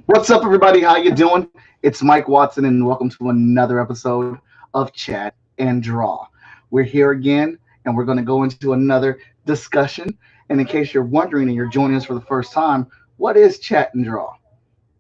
What's up, everybody? How you doing? It's Mike Watson, and welcome to another episode of Chat and Draw. We're here again, and we're going to go into another discussion. And in case you're wondering and you're joining us for the first time, what is Chat and Draw?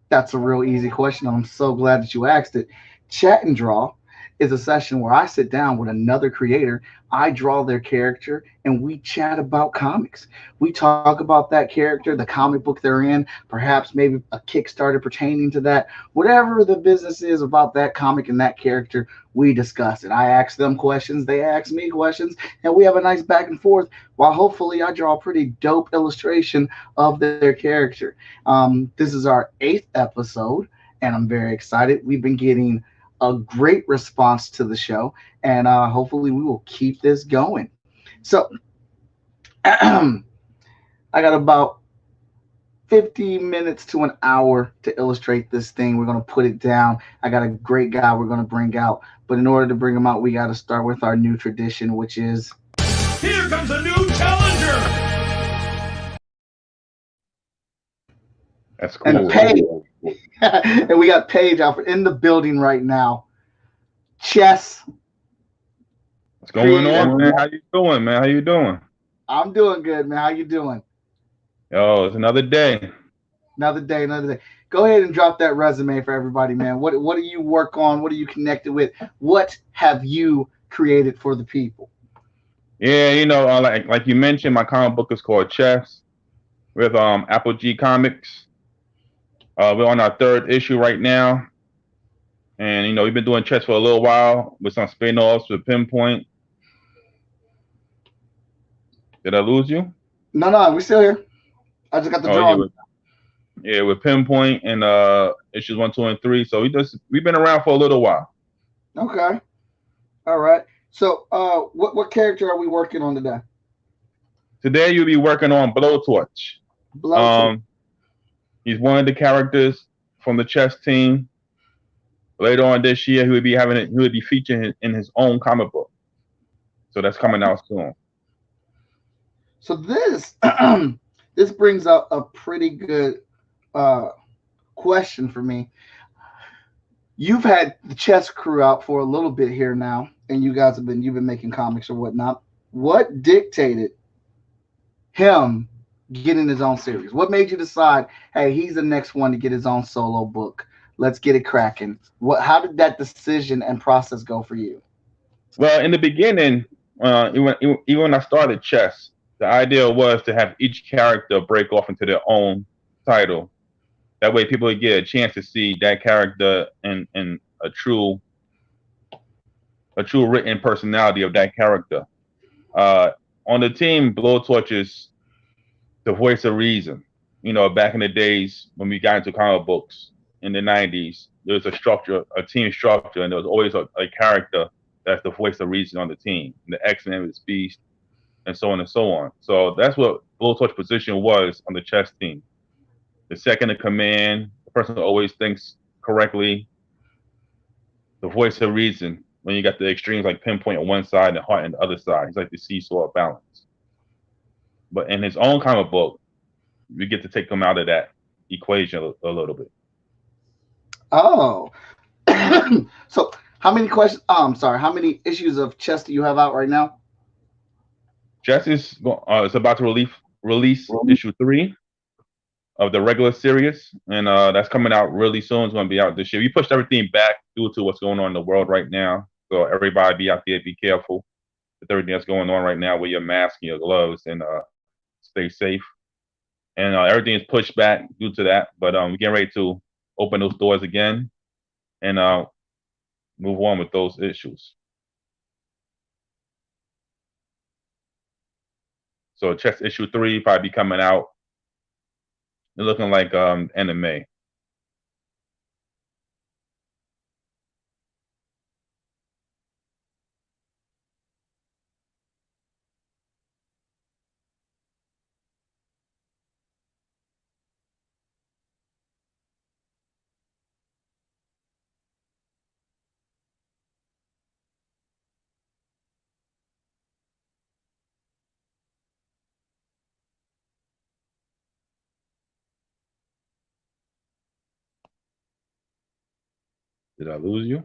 That's a real easy question. I'm so glad that you asked it. Chat and Draw is a session where I sit down with another creator, I draw their character, and we chat about comics. We talk about that character, the comic book they're in, perhaps maybe a Kickstarter pertaining to that. Whatever the business is about that comic and that character, we discuss it. I ask them questions, they ask me questions, and we have a nice back and forth while hopefully I draw a pretty dope illustration of their character. This is our eighth episode, and I'm very excited. We've been getting a great response to the show, and hopefully we will keep this going. So I got about 50 minutes to an hour to illustrate this thing. We're going to put it down. I got a great guy we're going to bring out, but in order to bring him out, we got to start with our new tradition, which is Here comes a new challenger! That's and cool. Paige, and we got Paige Alfred in the building right now. Chess What's going on, man? creator. How you doing, man? How you doing? I'm doing good, man. How you doing? Yo, it's another day. Another day, another day. Go ahead and drop that resume for everybody, man. What do you work on? What are you connected with? What have you created for the people? Yeah, like you mentioned, my comic book is called Chess with Apple G Comics. We're on our third issue right now, and we've been doing chess for a little while with some spin-offs with Pinpoint. Did I lose you? No, we're still here. I just got the Oh yeah, drawing. with Pinpoint and issues 1, 2, and 3. So we've been around for a little while. Okay. All right. So what character are we working on today? Today you'll be working on Blowtorch. Blowtorch. Um, he's one of the characters from the chess team. Later on this year, he would be featured in his own comic book. So that's coming out soon. So this this brings up a pretty good uh, question for me. You've had the chess crew out for a little bit here now, and you've been making comics or whatnot. What dictated him getting his own series? What made you decide, hey, he's the next one to get his own solo book? Let's get it cracking. How did that decision and process go for you? Well, in the beginning, even when I started chess, the idea was to have each character break off into their own title. That way, people would get a chance to see that character and a true written personality of that character. Uh, on the team, Blowtorch is the voice of reason. Back in the days when we got into comic books in the '90s, there was a structure, a team structure, and there was always a character that's the voice of reason on the team. The X-Men was Beast, and so on and so on. So that's what Blowtorch's position was on the chess team. The second in command, the person who always thinks correctly, the voice of reason. When you got the extremes like Pinpoint on one side and Heart on the other side, he's like the seesaw of balance. But in his own comic book, we get to take him out of that equation a little bit. Oh, so how many questions? I'm sorry. How many issues of chess do you have out right now? Jess is about to release issue 3 of the regular series, and that's coming out really soon. It's going to be out this year. We pushed everything back due to what's going on in the world right now. So everybody be out there, be careful with everything that's going on right now with your mask and your gloves, and stay safe. And everything is pushed back due to that. But we're getting ready to open those doors again and move on with those issues. So chess issue 3 probably be coming out. They're looking like anime. Did I lose you?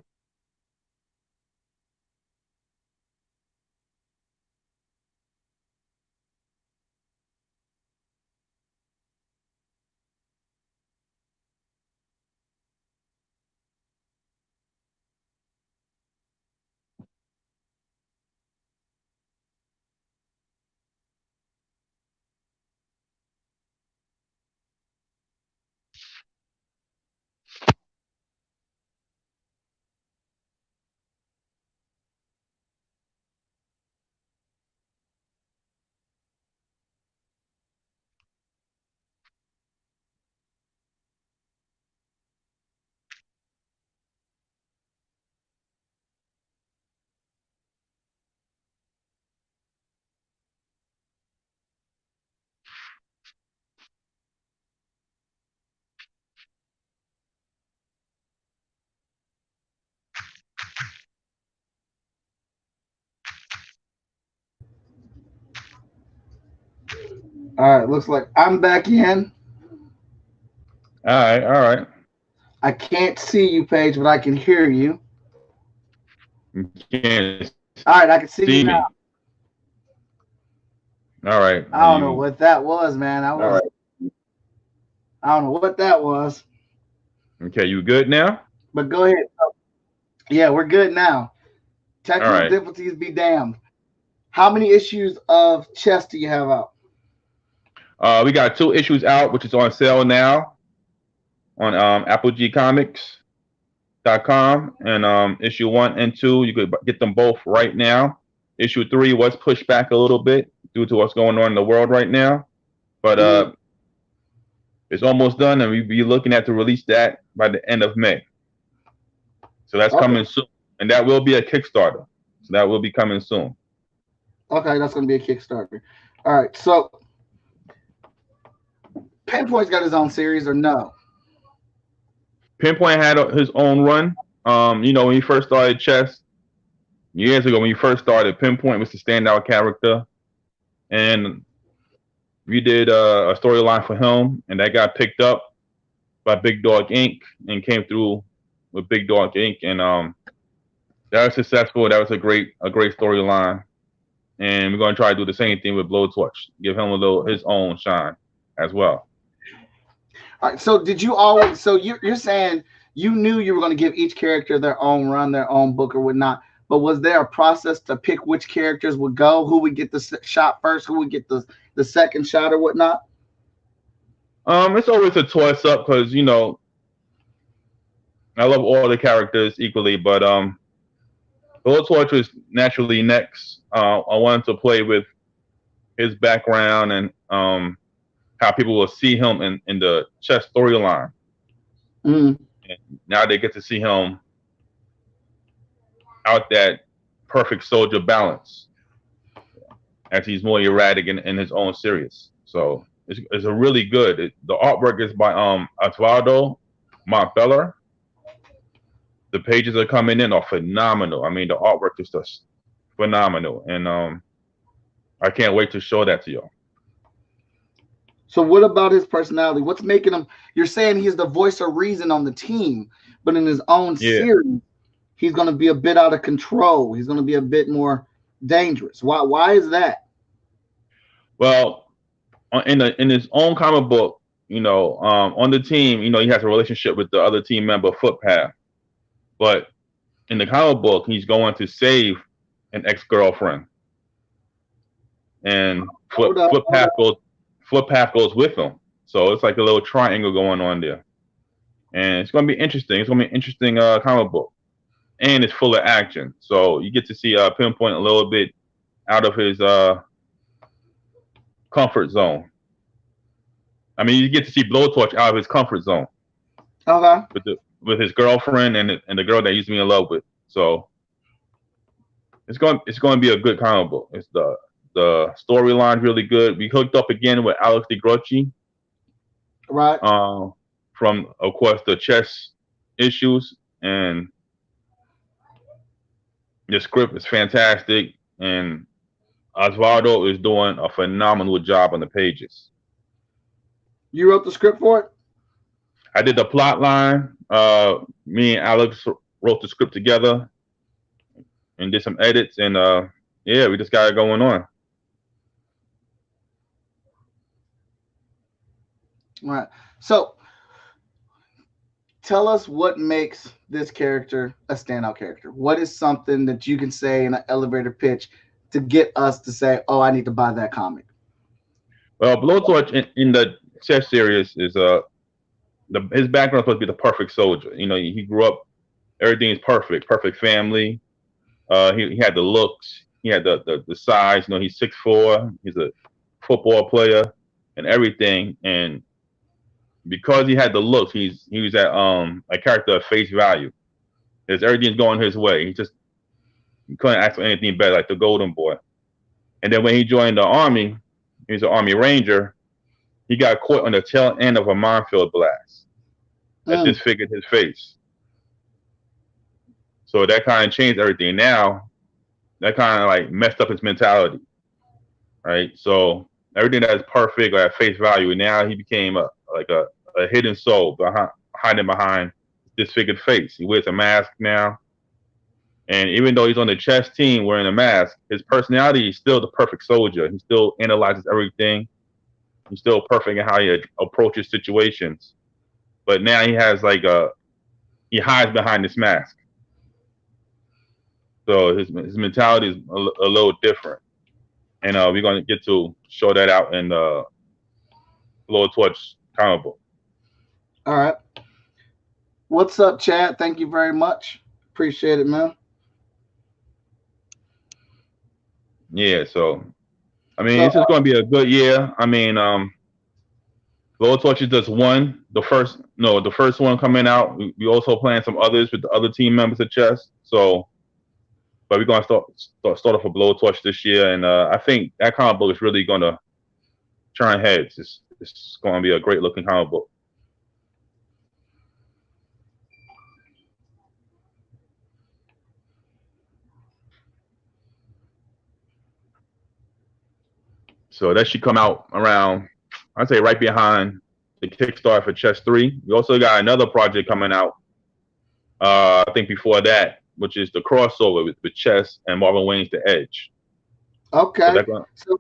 All right, looks like I'm back in. All right, all right. I can't see you, Paige, but I can hear you. You can't All right, I can see see you now. me. All right. I don't know what that was, man. All right. I don't know what that was. Okay, you good now? But go ahead. Yeah, we're good now. Technical right. difficulties be damned. How many issues of chess do you have out? We got 2 issues out, which is on sale now on AppleGComics.com, and issue 1 and 2, you could get them both right now. Issue 3 was pushed back a little bit due to what's going on in the world right now, but it's almost done, and we'll be looking at to release that by the end of May. So that's coming soon, and that will be a Kickstarter. So that will be coming soon. Okay, that's going to be a Kickstarter. All right, so Pinpoint's got his own series or no? Pinpoint had his own run. You know, when he first started chess years ago, when he first started, Pinpoint was the standout character, and we did a storyline for him, and that got picked up by Big Dog Inc. and came through with Big Dog Inc. and that was successful. That was a great storyline, and we're going to try to do the same thing with Blowtorch, give him a little his own shine as well. All right, so did you always? So you're saying you knew you were going to give each character their own run, their own book or whatnot. But was there a process to pick which characters would go? Who would get the shot first? Who would get the second shot or whatnot? It's always a toss up because you know I love all the characters equally, but Blowtorch was naturally next. I wanted to play with his background and how people will see him in the chess storyline. Mm. Now they get to see him out that perfect soldier balance as he's more erratic in his own series. So it's a really good. The artwork is by Osvaldo Montbeller. The pages are coming in are phenomenal. I mean, the artwork is just phenomenal, and I can't wait to show that to y'all. So what about his personality? What's making him? You're saying he's the voice of reason on the team, but in his own series, he's going to be a bit out of control. He's going to be a bit more dangerous. Why is that? Well, in his own comic book, you know, on the team, you know, he has a relationship with the other team member, Footpath. But in the comic book, he's going to save an ex-girlfriend, and Footpath goes with him. So it's like a little triangle going on there, and it's going to be interesting. It's going to be an interesting comic book, and it's full of action. So you get to see Pinpoint a little bit out of his comfort zone. I mean, you get to see Blowtorch out of his comfort zone. Okay. With his girlfriend and the girl that he's in love with. So it's going to be a good comic book. It's the storyline's really good. We hooked up again with Alex DeGrocci. Right. From of course the chess issues, and the script is fantastic, and Osvaldo is doing a phenomenal job on the pages. You wrote the script for it? I did the plot line. Me and Alex wrote the script together and did some edits, and yeah, we just got it going on. All right. So tell us what makes this character a standout character. What is something that you can say in an elevator pitch to get us to say, "Oh, I need to buy that comic"? Well, Blowtorch in the chess series is his background is supposed to be the perfect soldier. You know, he grew up, everything is perfect, perfect family. He had the looks, he had the size. You know, he's 6'4", he's a football player and everything. And because he had the looks, he was at a character of face value. Because everything's going his way. He couldn't ask for anything better, like the Golden Boy. And then when he joined the army, he was an Army Ranger. He got caught on the tail end of a minefield blast that disfigured his face. So that kind of changed everything. Now, that kind of like messed up his mentality, right? So everything that is perfect or at face value, now he became a hidden soul hiding behind disfigured face. He wears a mask now. And even though he's on the chess team wearing a mask, his personality is still the perfect soldier. He still analyzes everything. He's still perfect in how he approaches situations. But now he has he hides behind this mask. So his mentality is a little different. And we're going to get to show that out in the Blowtorch comic book. All right. What's up, Chad? Thank you very much. Appreciate it, man. Yeah, so I mean, this is going to be a good year. I mean, Blowtorch is just one. The first one coming out. We also playing some others with the other team members of chess. So, but we're going to start off with Blowtorch this year, and I think that comic book is really going to turn heads. It's going to be a great looking comic book. So that should come out around, I'd say, right behind the Kickstarter for Chess 3. We also got another project coming out, I think before that, which is the crossover with Chess and Marvin Wayne's The Edge. Okay. So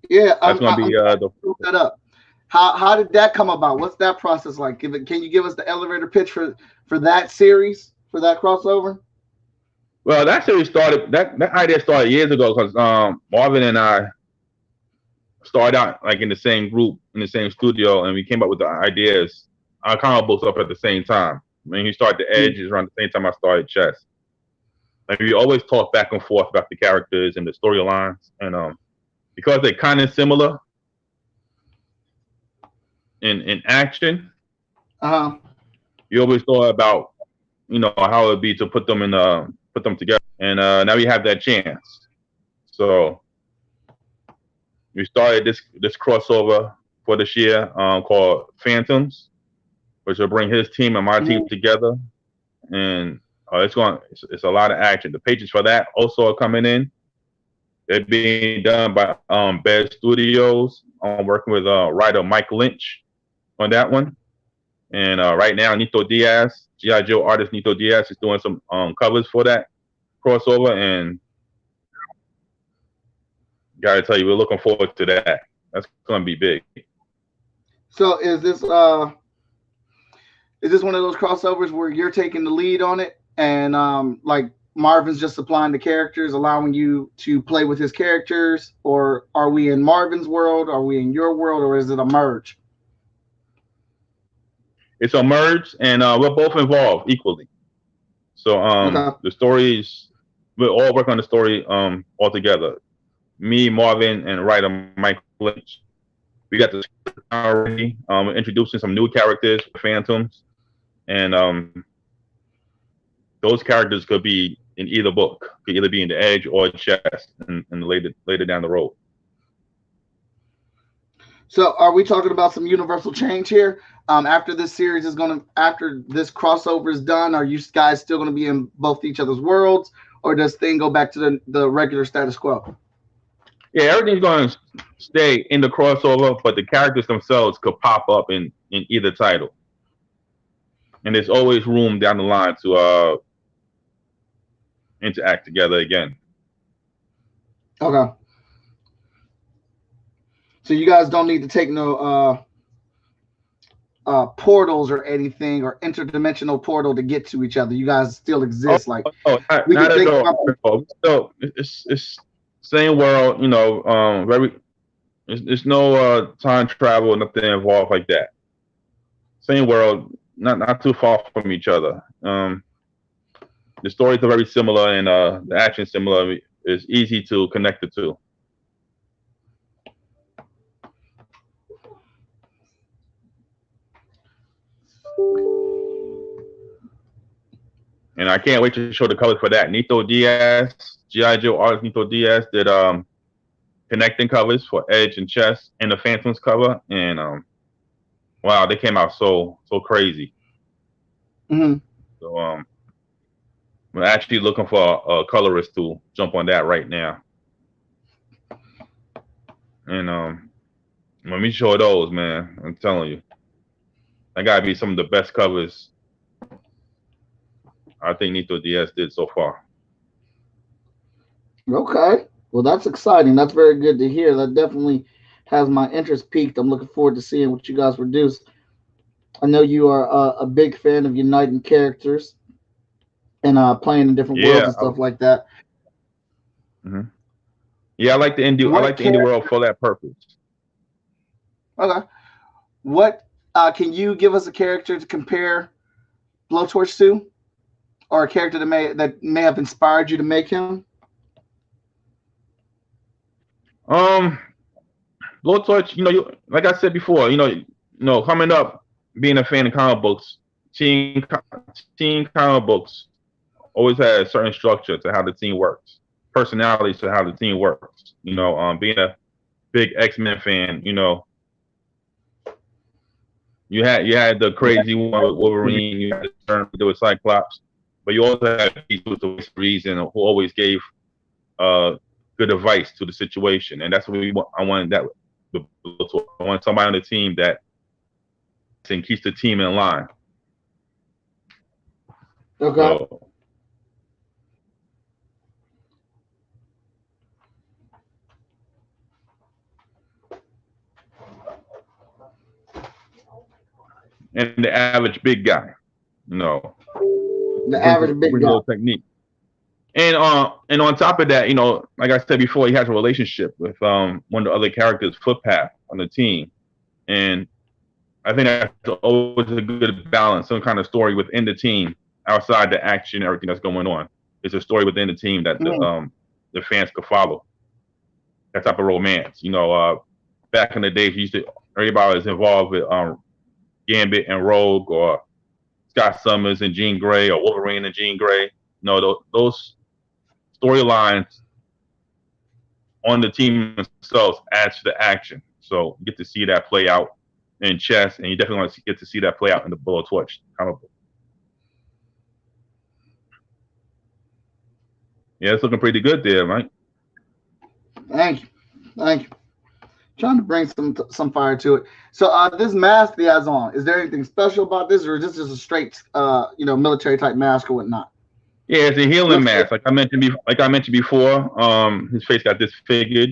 yeah, that's going to be that up. How did that come about? What's that process like? Can you give us the elevator pitch for that series, for that crossover? Well, that series started, that idea started years ago because Marvin and I started out like in the same group, in the same studio, and we came up with the ideas. Our comic books up at the same time. I mean, he started The Edge around the same time I started Chess. Like we always talk back and forth about the characters and the storylines, and because they're kind of similar in action, you always thought about how it would be to put them together, and now we have that chance. So we started this crossover for this year called Phantoms, which will bring his team and my team together, and it's a lot of action. The pages for that also are coming in. They're being done by Bear Studios. I'm working with writer Mike Lynch on that one, and right now Nito Diaz, G.I. Joe artist Nito Diaz, is doing some covers for that crossover, and gotta tell you, we're looking forward to that. That's gonna be big. So is this one of those crossovers where you're taking the lead on it, and like Marvin's just supplying the characters, allowing you to play with his characters, or are we in Marvin's world, are we in your world, or is it a merge? It's a merge, and we're both involved equally. So the stories, we're all working on the story all together. Me, Marvin, and writer Mike Lynch. We got the script already. We're introducing some new characters, Phantoms, and those characters could be in either book. Could either be in The Edge or Chess, and later down the road. So, are we talking about some universal change here? After this series after this crossover is done, are you guys still gonna be in both each other's worlds, or does thing go back to the regular status quo? Yeah, everything's going to stay in the crossover, but the characters themselves could pop up in either title. and there's always room down the line to interact together again. Okay. So you guys don't need to take no portals or anything or interdimensional portal to get to each other. You guys still Oh, exist. Like no, not, we can not at think all. about. Not at all. So it's same world, very. It's no time travel, nothing involved like that. Same world, not too far from each other. The stories are very similar, and the action similar. It's easy to connect the two. And I can't wait to show the colors for that. Nito Diaz, G.I. Joe artist Nito Diaz did connecting covers for Edge and Chess and the Phantoms cover, and wow, they came out so crazy. Mm-hmm. So we're actually looking for a colorist to jump on that right now. And when we show those, man, I'm telling you, that gotta be some of the best covers I think Nito Diaz did so far. Okay. Well, that's exciting. That's very good to hear. That definitely has my interest peaked. I'm looking forward to seeing what you guys produce. I know you are a big fan of uniting characters and playing in different worlds Yeah, and stuff like that. mhm. Yeah, I like the indie. I What like the indie character? world for that purpose. Okay. What can you give us a character to compare Blowtorch to, or a character that may have inspired you to make him? Um, Blowtorch, like I said before, coming up, being a fan of comic books, team comic books always had a certain structure to how the team works, personalities to how the team works. Being a big X-Men fan, you had the crazy one with Wolverine, you had the turn with Cyclops, but you also had people with the reason who always gave uh good advice to the situation, and that's what we want. I wanted that. I want somebody on the team that keeps the team in line. Okay. So, and the average big guy, you know, The brings average big brings a guy. little technique. And on top of that, like I said before, he has a relationship with one of the other characters, Footpath, on the team, and I think that's always a good balance, some kind of story within the team, outside the action, everything that's going on. It's a story within the team that Mhm. the fans could follow. That type of romance. Back in the days, everybody was involved with Gambit and Rogue, or Scott Summers and Jean Grey, or Wolverine and Jean Grey. Those storylines on the team themselves adds to the action. So you get to see that play out in chess, and you definitely want to get to see that play out in the Blowtorch comic book. Yeah, it's looking pretty good there, right? Thank you. Thank you. Trying to bring some fire to it. So this mask he has on, is there anything special about this, or is this just a straight military type mask or whatnot? Yeah, it's a healing Looks like, mask. Like I mentioned before, his face got disfigured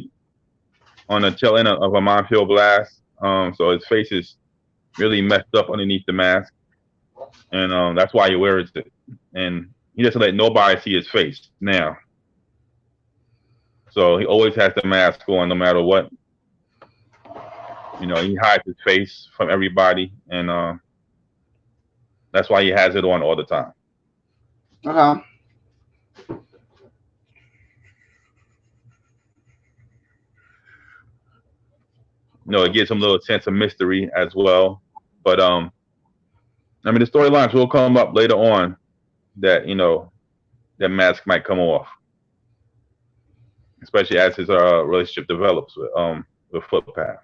on the tail end of a minefield blast. So his face is really messed up underneath the mask, and that's why he wears it. And he doesn't let nobody see his face now. So he always has the mask on, no matter what. He hides his face from everybody, and that's why he has it on all the time. okay. It gives him a little sense of mystery as well. But the storylines will come up later on that that mask might come off, especially as his relationship develops with Footpath.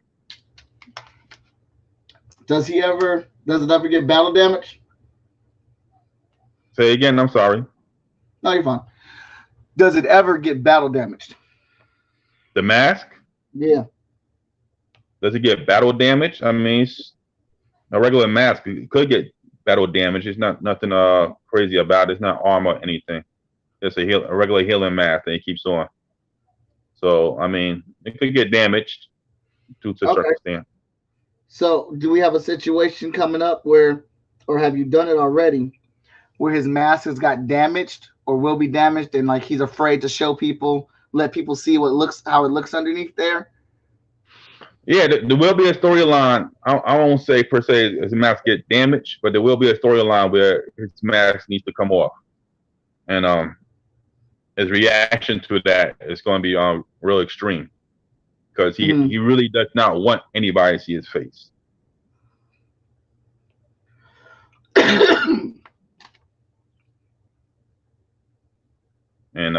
Does it ever get battle damage? Say again. I'm sorry. No, you're fine. Does it ever get battle damaged? The mask, Yeah. does it get battle damage? I mean, it's a regular mask. It could get battle damage. It's not nothing crazy about it. It's not armor or anything. It's a regular healing mask that he keeps on. So I mean, it could get damaged due to Okay. circumstance. So, do we have a situation coming up where, or have you done it already, where his mask has got damaged or will be damaged, and like he's afraid to show people, let people see how it looks underneath there? Yeah, there will be a storyline. I won't say per se his mask get damaged, but there will be a storyline where his mask needs to come off, and his reaction to that is going to be real extreme because he really does not want anybody to see his face. And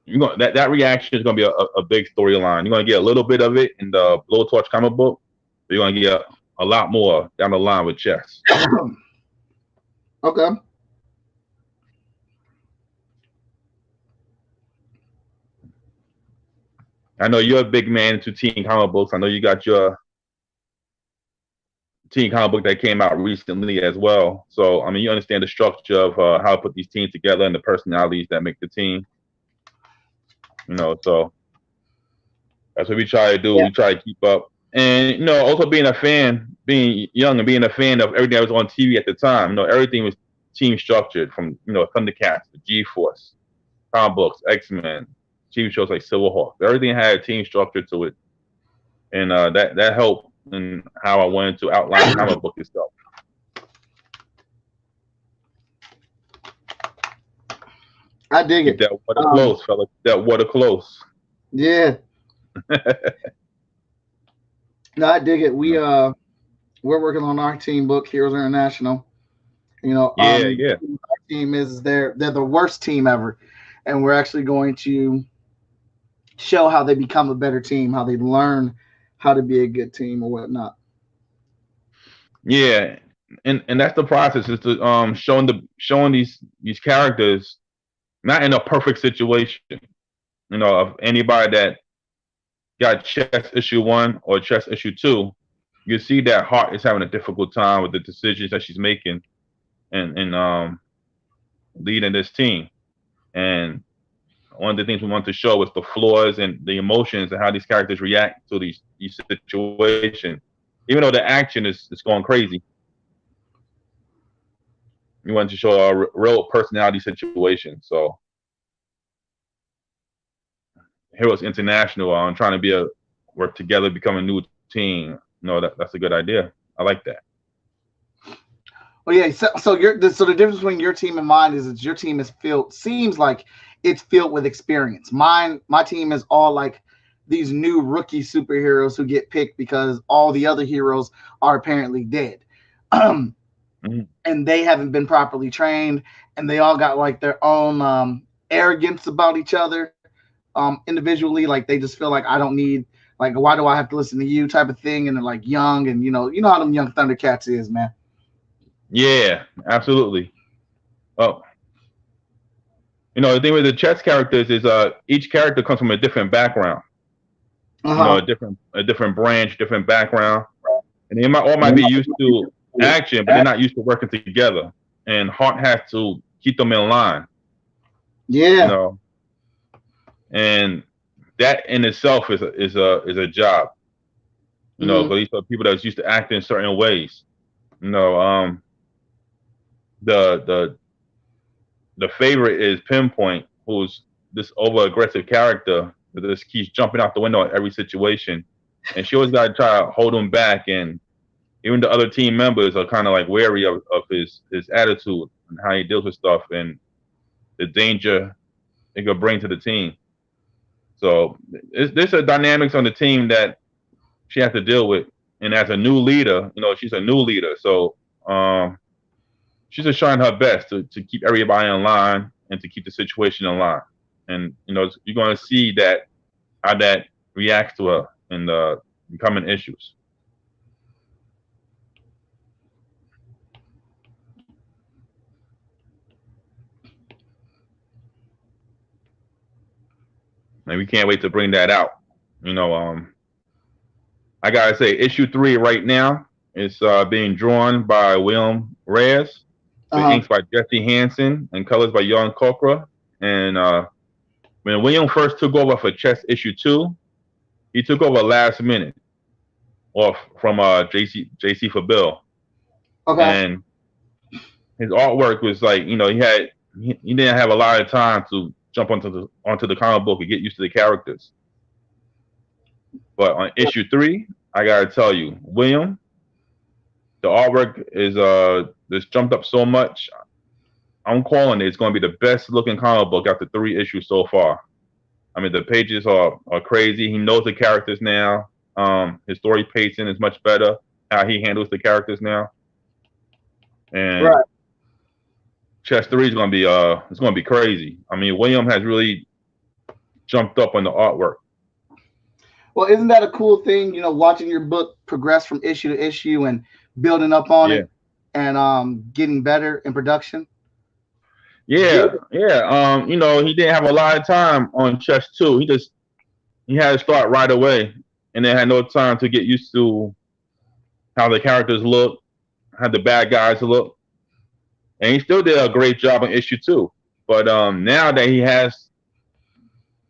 you're going that reaction is going to be a big storyline. You're going to get a little bit of it in the Blowtorch comic book, but you're going to get a lot more down the line with Chess. Okay. I know you're a big man into teen comic books. I know you got your teen comic book that came out recently as well. So I mean, you understand the structure of how to put these teams together and the personalities that make the team. You know, so that's what we try to do. Yeah. We try to keep up, and you know, also being a fan, being young and being a fan of everything that was on TV at the time. You know, everything was team structured from Thundercats, the G-Force, comic books, X-Men, TV shows like Silverhawk. Everything had a team structure to it, and that helped in how I wanted to outline the comic book itself. I dig Keep it. that water close, fella. Keep that water close. Yeah. No, I dig it. We're working on our team book, Heroes International. Yeah. Our team is they're the worst team ever, and we're actually going to show how they become a better team, how they learn how to be a good team or whatnot. Yeah, and that's the process is to showing these characters not in a perfect situation. You know, of anybody that got chess issue 1 or chess issue 2, you see that Hart is having a difficult time with the decisions that she's making and leading this team. And one of the things we want to show is the flaws and the emotions and how these characters react to these situations. Even though the action is going crazy, we want to show a real personality situation. So Heroes International on trying to work together, become a new team. No, that's a good idea. I like that. Well, yeah. So the difference between your team and mine is that your team seems like it's filled with experience. My team is all like these new rookie superheroes who get picked because all the other heroes are apparently dead. And they haven't been properly trained, and they all got like their own arrogance about each other individually. Like they just feel like I don't need, like, why do I have to listen to you type of thing, and they're like young, and you know how them young Thundercats is, man. Yeah, absolutely. Oh, the thing with the chess characters is each character comes from a different background. A different branch, different background, and they might be used to action, but they're not used to working together. And Hart has to keep them in line. Yeah. And that in itself is a job. Because these are people that's used to acting in certain ways. The favorite is Pinpoint, who's this over aggressive character that just keeps jumping out the window in every situation, and she always got to try to hold him back. And even the other team members are kind of like wary of his attitude and how he deals with stuff and the danger it could bring to the team. So there's a dynamics on the team that she has to deal with. And as a new leader, she's a new leader. So she's just trying her best to keep everybody in line and to keep the situation in line. And, you're going to see how that reacts to her in the becoming issues. And we can't wait to bring that out. I gotta say, issue 3 right now It's being drawn by William Reyes, with Uh-huh. inks by Jesse Hansen and colors by Jan Kokra. And when William first took over for Chess issue 2, he took over last minute off from JC for Bill. Okay. And his artwork was like, he didn't have a lot of time to jump onto the comic book and get used to the characters. But on issue 3, I gotta tell you, William, the artwork is just jumped up so much. I'm calling it. It's going to be the best looking comic book after 3 issues so far. I mean, the pages are crazy. He knows the characters now. His story pacing is much better. How he handles the characters now. And Right. Chess 3 is going to be it's going to be crazy. I mean, William has really jumped up on the artwork. Well, isn't that a cool thing? Watching your book progress from issue to issue and building up on it and getting better in production. Yeah. He didn't have a lot of time on Chess 2. He had to start right away, and then had no time to get used to how the characters look, how the bad guys look. And he still did a great job on issue 2. But now that he has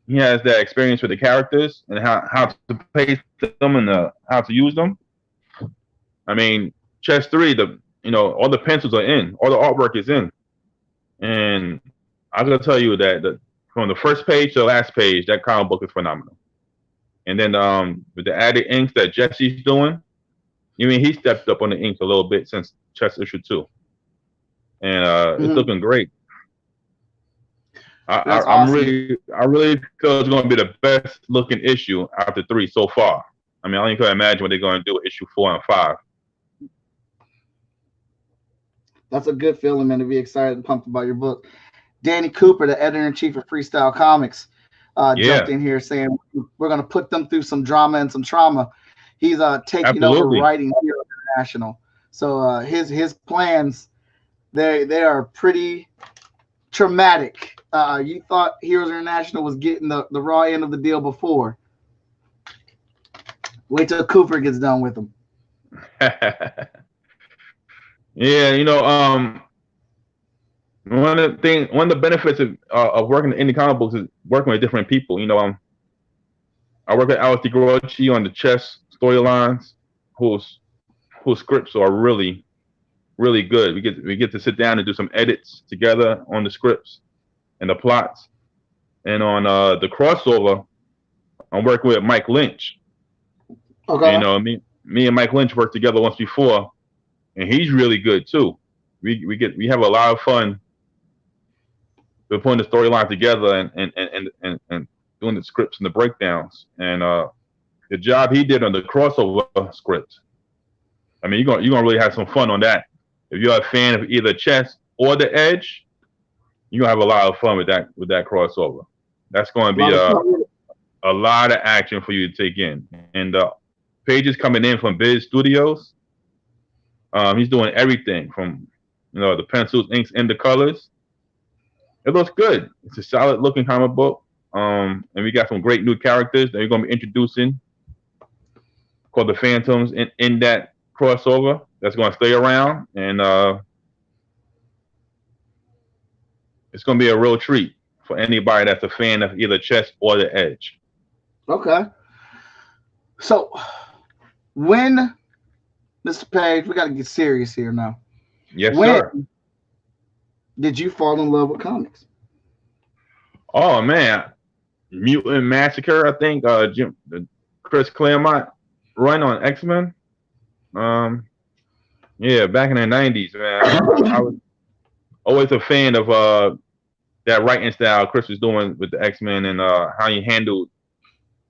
that experience with the characters and how to pace them and how to use them. I mean, Chess 3, all the pencils are in, all the artwork is in. And I'm gonna tell you that from the first page to the last page, that comic book is phenomenal. And then with the added inks that Jesse's doing, he stepped up on the inks a little bit since Chess issue 2, and it's looking great. I really feel it's going to be the best looking issue after 3 so far. I mean, I don't even imagine what they're going to do with issue 4 and 5. That's a good feeling, man, to be excited and pumped about your book. Danny Cooper, the editor-in-chief of Freestyle Comics, jumped in here saying we're going to put them through some drama and some trauma. He's taking over writing here at International. So his plans, they are pretty traumatic. You thought Heroes International was getting the raw end of the deal before. Wait till Cooper gets done with them. Yeah, one of the benefits of working in the comic books is working with different people. I work with Alex DeGroci on the Chess storylines, whose scripts are really, really good. We get to sit down and do some edits together on the scripts and the plots. And on the crossover, I'm working with Mike Lynch. Okay. Me and Mike Lynch worked together once before, and he's really good too. We have a lot of fun. We're putting the storyline together and doing the scripts and the breakdowns. And the job he did on the crossover script, I mean, you're gonna really have some fun on that. If you're a fan of either Chess or The Edge, you're gonna have a lot of fun with that crossover. That's going to be a lot of action for you to take in. And Paige is coming in from Biz Studios. He's doing everything from the pencils, inks, and the colors. It looks good. It's a solid looking comic book. And we got some great new characters that we're going to be introducing called the Phantoms in that crossover that's going to stay around. And it's going to be a real treat for anybody that's a fan of either Chess or The Edge. Okay. So when, Mr. Paige, we got to get serious here now. Yes, sir. Did you fall in love with comics? Oh, man. Mutant Massacre, I think, Chris Claremont run on X-Men. Yeah, back in the 90s, man. I was always a fan of that writing style Chris was doing with the X-Men and how he handled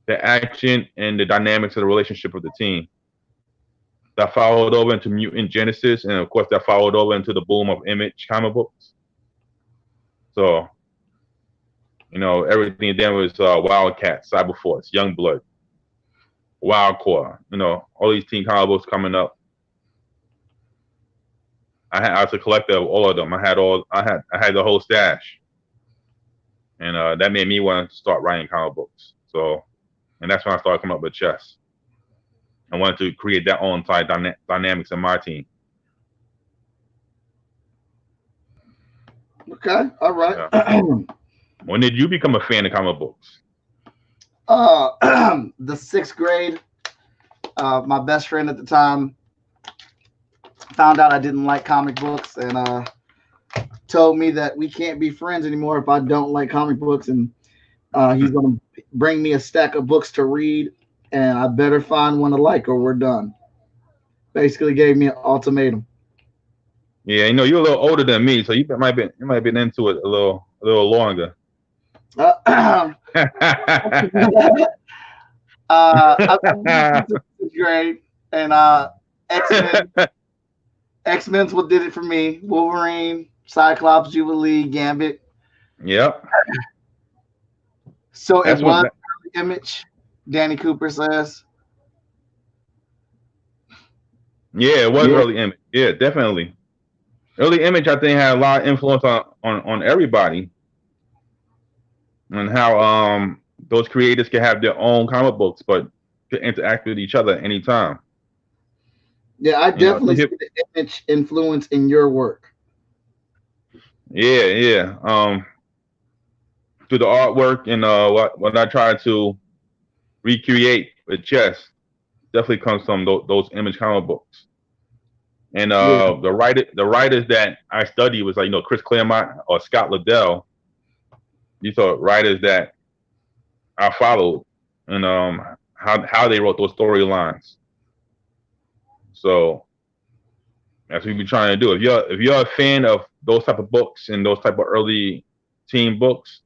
the action and the dynamics of the relationship of the team. That followed over into Mutant Genesis, and of course that followed over into the boom of Image comic books. So, everything then was Wildcat, Cyberforce, Youngblood, Wildcore, all these team comic books coming up. I was a collector of all of them. I had the whole stash. And that made me want to start writing comic books. So, and that's when I started coming up with Chess. I wanted to create that own side dynamics in my team. Okay, all right. Yeah. When did you become a fan of comic books? The sixth grade. My best friend at the time found out I didn't like comic books and told me that we can't be friends anymore if I don't like comic books, and he's going to bring me a stack of books to read, and I better find one to like or we're done. Basically gave me an ultimatum. Yeah, you know, you're a little older than me, so you might have been into it a little longer. I was grade, and X-Men's what did it for me. Wolverine, Cyclops, Jubilee, Gambit. Yep. So it was Image, Danny Cooper says. Yeah, it was early Image. Yeah, definitely. Early Image, I think, had a lot of influence on everybody, and how those creators can have their own comic books, but could interact with each other at any time. Yeah, I definitely see the Image influence in your work. Yeah. Through the artwork and what I try to recreate with chess, definitely comes from those Image comic books. And the writers that I studied was like, you know, Chris Claremont or Scott Liddell. These are writers that I followed, and how they wrote those storylines. So that's what we be trying to do. If you're a fan of those type of books and those type of early team books,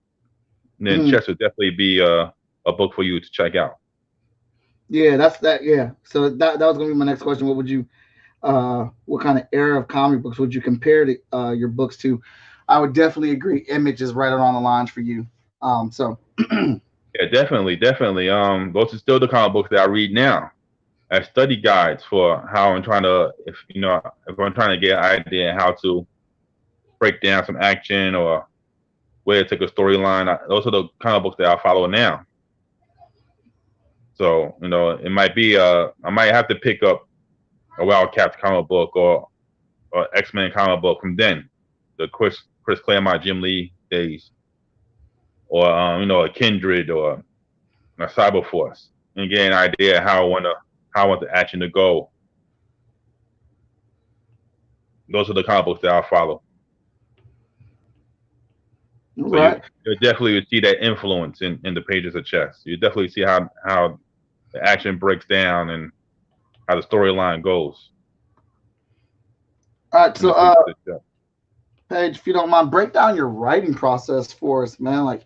then chess would definitely be a book for you to check out. Yeah, that's that. Yeah, so that was gonna be my next question. What would you, what kind of era of comic books would you compare your books to? I would definitely agree. Image is right around the lines for you. So yeah, definitely. Those are still the comic books that I read now as study guides for how I'm trying to, if I'm trying to get an idea how to break down some action or where to take a storyline. Those are the comic books that I follow now. So, you know, it might be I might have to pick up a Wildcats comic book or X-Men comic book from then, the Chris Claremont, Jim Lee days, or you know, a Kindred or a Cyberforce, and get an idea how I want the action to go. Those are the comic books that I follow. So right. you definitely would see that influence in the pages of chess. You definitely see how the action breaks down and how the storyline goes. All right, so Paige, if you don't mind, break down your writing process for us, man. Like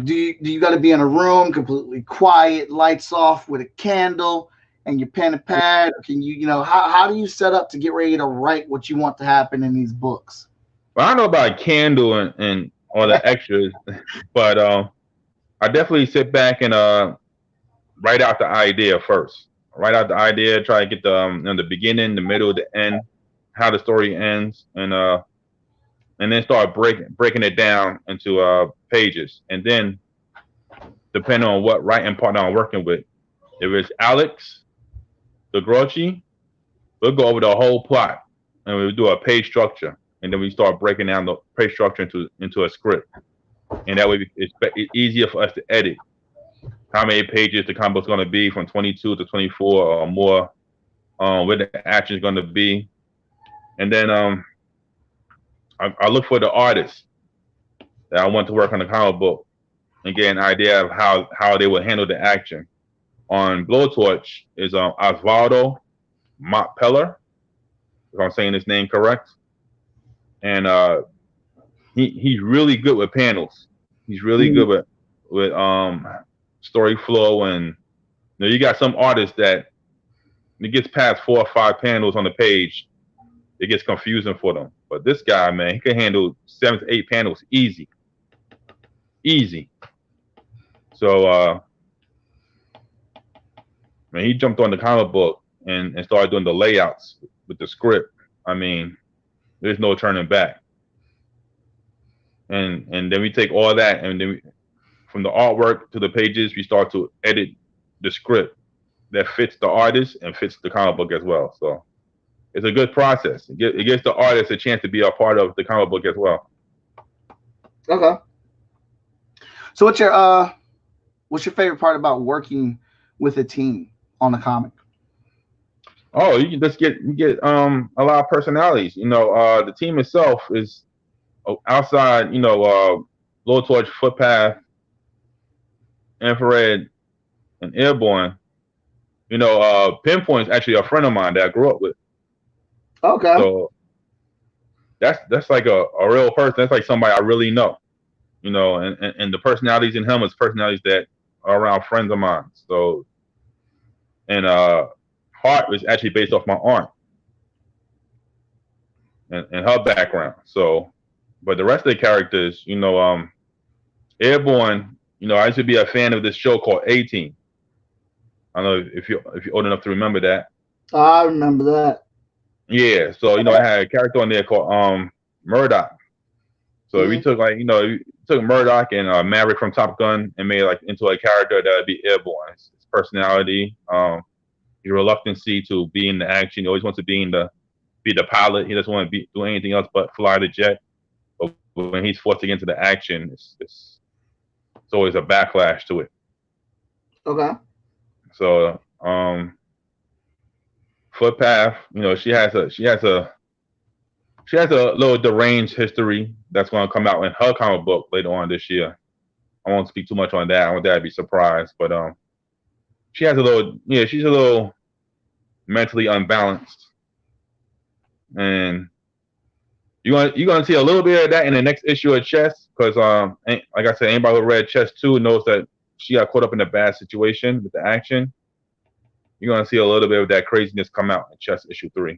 do you got to be in a room completely quiet, lights off, with a candle and your pen and pad? Or can you know how do you set up to get ready to write what you want to happen in these books? Well, I don't know about candle and all the extras, but I definitely sit back and write out the idea first. Write out the idea, try to get the beginning, the middle, the end, how the story ends, and then start breaking it down into pages. And then, depending on what writing partner I'm working with, if it's Alex, the Grochi, we'll go over the whole plot and we'll do a page structure, and then we start breaking down the page structure into a script. And that way, it's easier for us to edit how many pages the comic book's going to be, from 22 to 24 or more, where the action is going to be. And then I look for the artists that I want to work on the comic book and get an idea of how they will handle the action. On Blowtorch is Osvaldo Montpeller, if I'm saying his name correct. And he's really good with panels. He's really good with story flow, and you know, you got some artists that it gets past 4 or 5 panels on the page, it gets confusing for them. But this guy, man, he can handle 7 to 8 panels easy. So man, he jumped on the comic book and started doing the layouts with the script. I mean, there's no turning back. And then we take all that, and then from the artwork to the pages, we start to edit the script. that fits the artist and fits the comic book as well. So it's a good process. It gives the artist a chance to be a part of the comic book as well. Okay. So what's your favorite part about working with a team on a comic? Oh, you can just get a lot of personalities. The team itself is outside. Blowtorch, Footpath, Infrared, and Airborne. Pinpoint's actually a friend of mine that I grew up with. Okay. So that's like a real person. That's like somebody I really know. And the personalities in him is personalities that are around friends of mine. So, and Heart was actually based off my aunt and her background. So, but the rest of the characters, Airborne, I used to be a fan of this show called Ep8. I don't know if you're old enough to remember that. I remember that. Yeah, so I had a character on there called Murdoch. So we took Murdoch and Maverick from Top Gun and made like into a character that would be Airborne. His personality, his reluctancy to be in the action. He always wants to be the pilot. He doesn't want to do anything else but fly the jet. But when he's forced to get into the action, it's always a backlash to it. Okay. So Footpath, she has a little deranged history that's going to come out in her comic book later on this year. I won't speak too much on that. I want that to be surprised, but she has she's a little mentally unbalanced, and you're gonna see a little bit of that in the next issue of Chess, because like I said, anybody who read Chess 2 knows that she got caught up in a bad situation with the action. You're gonna see a little bit of that craziness come out in Chess issue 3.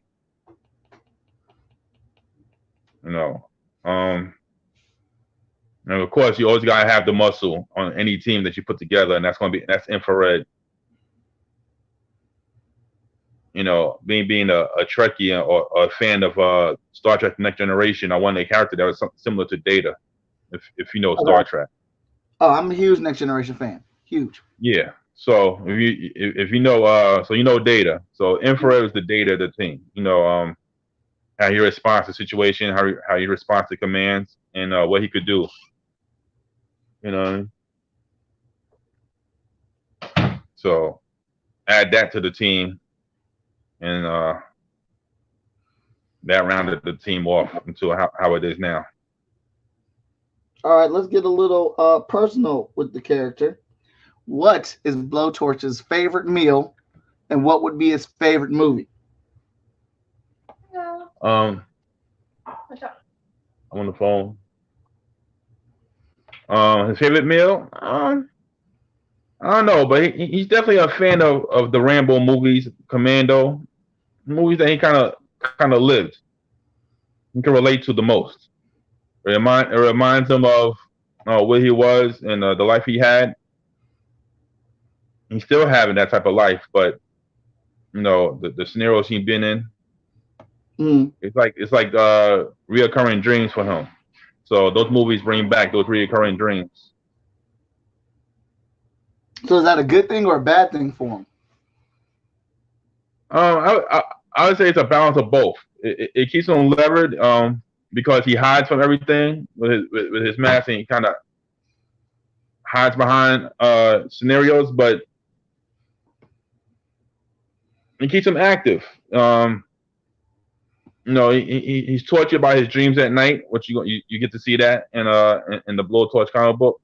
And of course you always gotta have the muscle on any team that you put together, and that's Infrared. Being a Trekkie or a fan of Star Trek: The Next Generation, I wanted a character that was similar to Data, if you know Star Trek. Oh, I'm a huge Next Generation fan. Huge. Yeah. So if you know, so you know Data. So Infrared is the Data of the team. How he responds to situation, how he responds to commands, and what he could do. So add that to the team, and that rounded the team off into how it is now. All right, let's get a little personal with the character. What is Blowtorch's favorite meal, and what would be his favorite movie? I'm on the phone. His favorite meal? I don't know, but he's definitely a fan of the Rambo movies, Commando, movies that he kind of lived. He can relate to the most. It reminds him of where he was and the life he had. He's still having that type of life, but the scenarios he's been in, it's like reoccurring dreams for him. So those movies bring back those reoccurring dreams. So is that a good thing or a bad thing for him? I would say it's a balance of both. It keeps him levered because he hides from everything with his mask, and he kind of hides behind scenarios, but it keeps him active. He's tortured by his dreams at night, which you get to see that in the Blowtorch comic book.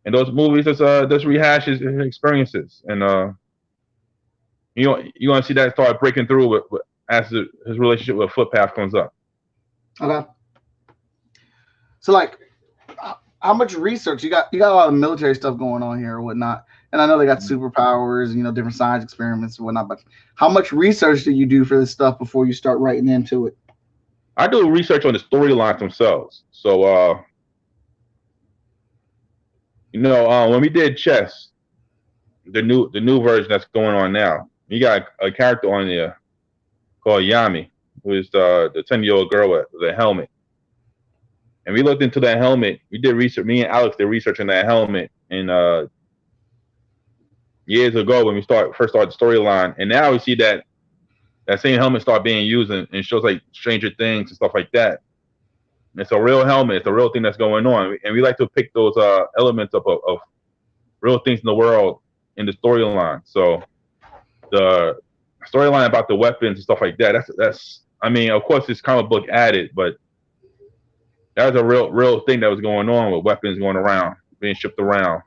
And those movies just rehash his experiences, and you're gonna see that start breaking through as his relationship with Footpath comes up. Okay. So like, how much research you got? You got a lot of military stuff going on here or whatnot, and I know they got superpowers, different science experiments and whatnot. But how much research do you do for this stuff before you start writing into it? I do research on the storylines themselves. So, when we did Chess, the new version that's going on now, you got a character on there called Yami, who is the 10-year-old girl with the helmet. And we looked into that helmet. We did research. Me and Alex did research on that helmet, and years ago when we first started the storyline, and now we see that same helmet start being used in shows like Stranger Things and stuff like that. It's a real helmet. It's a real thing that's going on, and we like to pick those elements of real things in the world in the storyline. So the storyline about the weapons and stuff like that. That's. I mean, of course, it's comic book added, but that was a real thing that was going on with weapons going around, being shipped around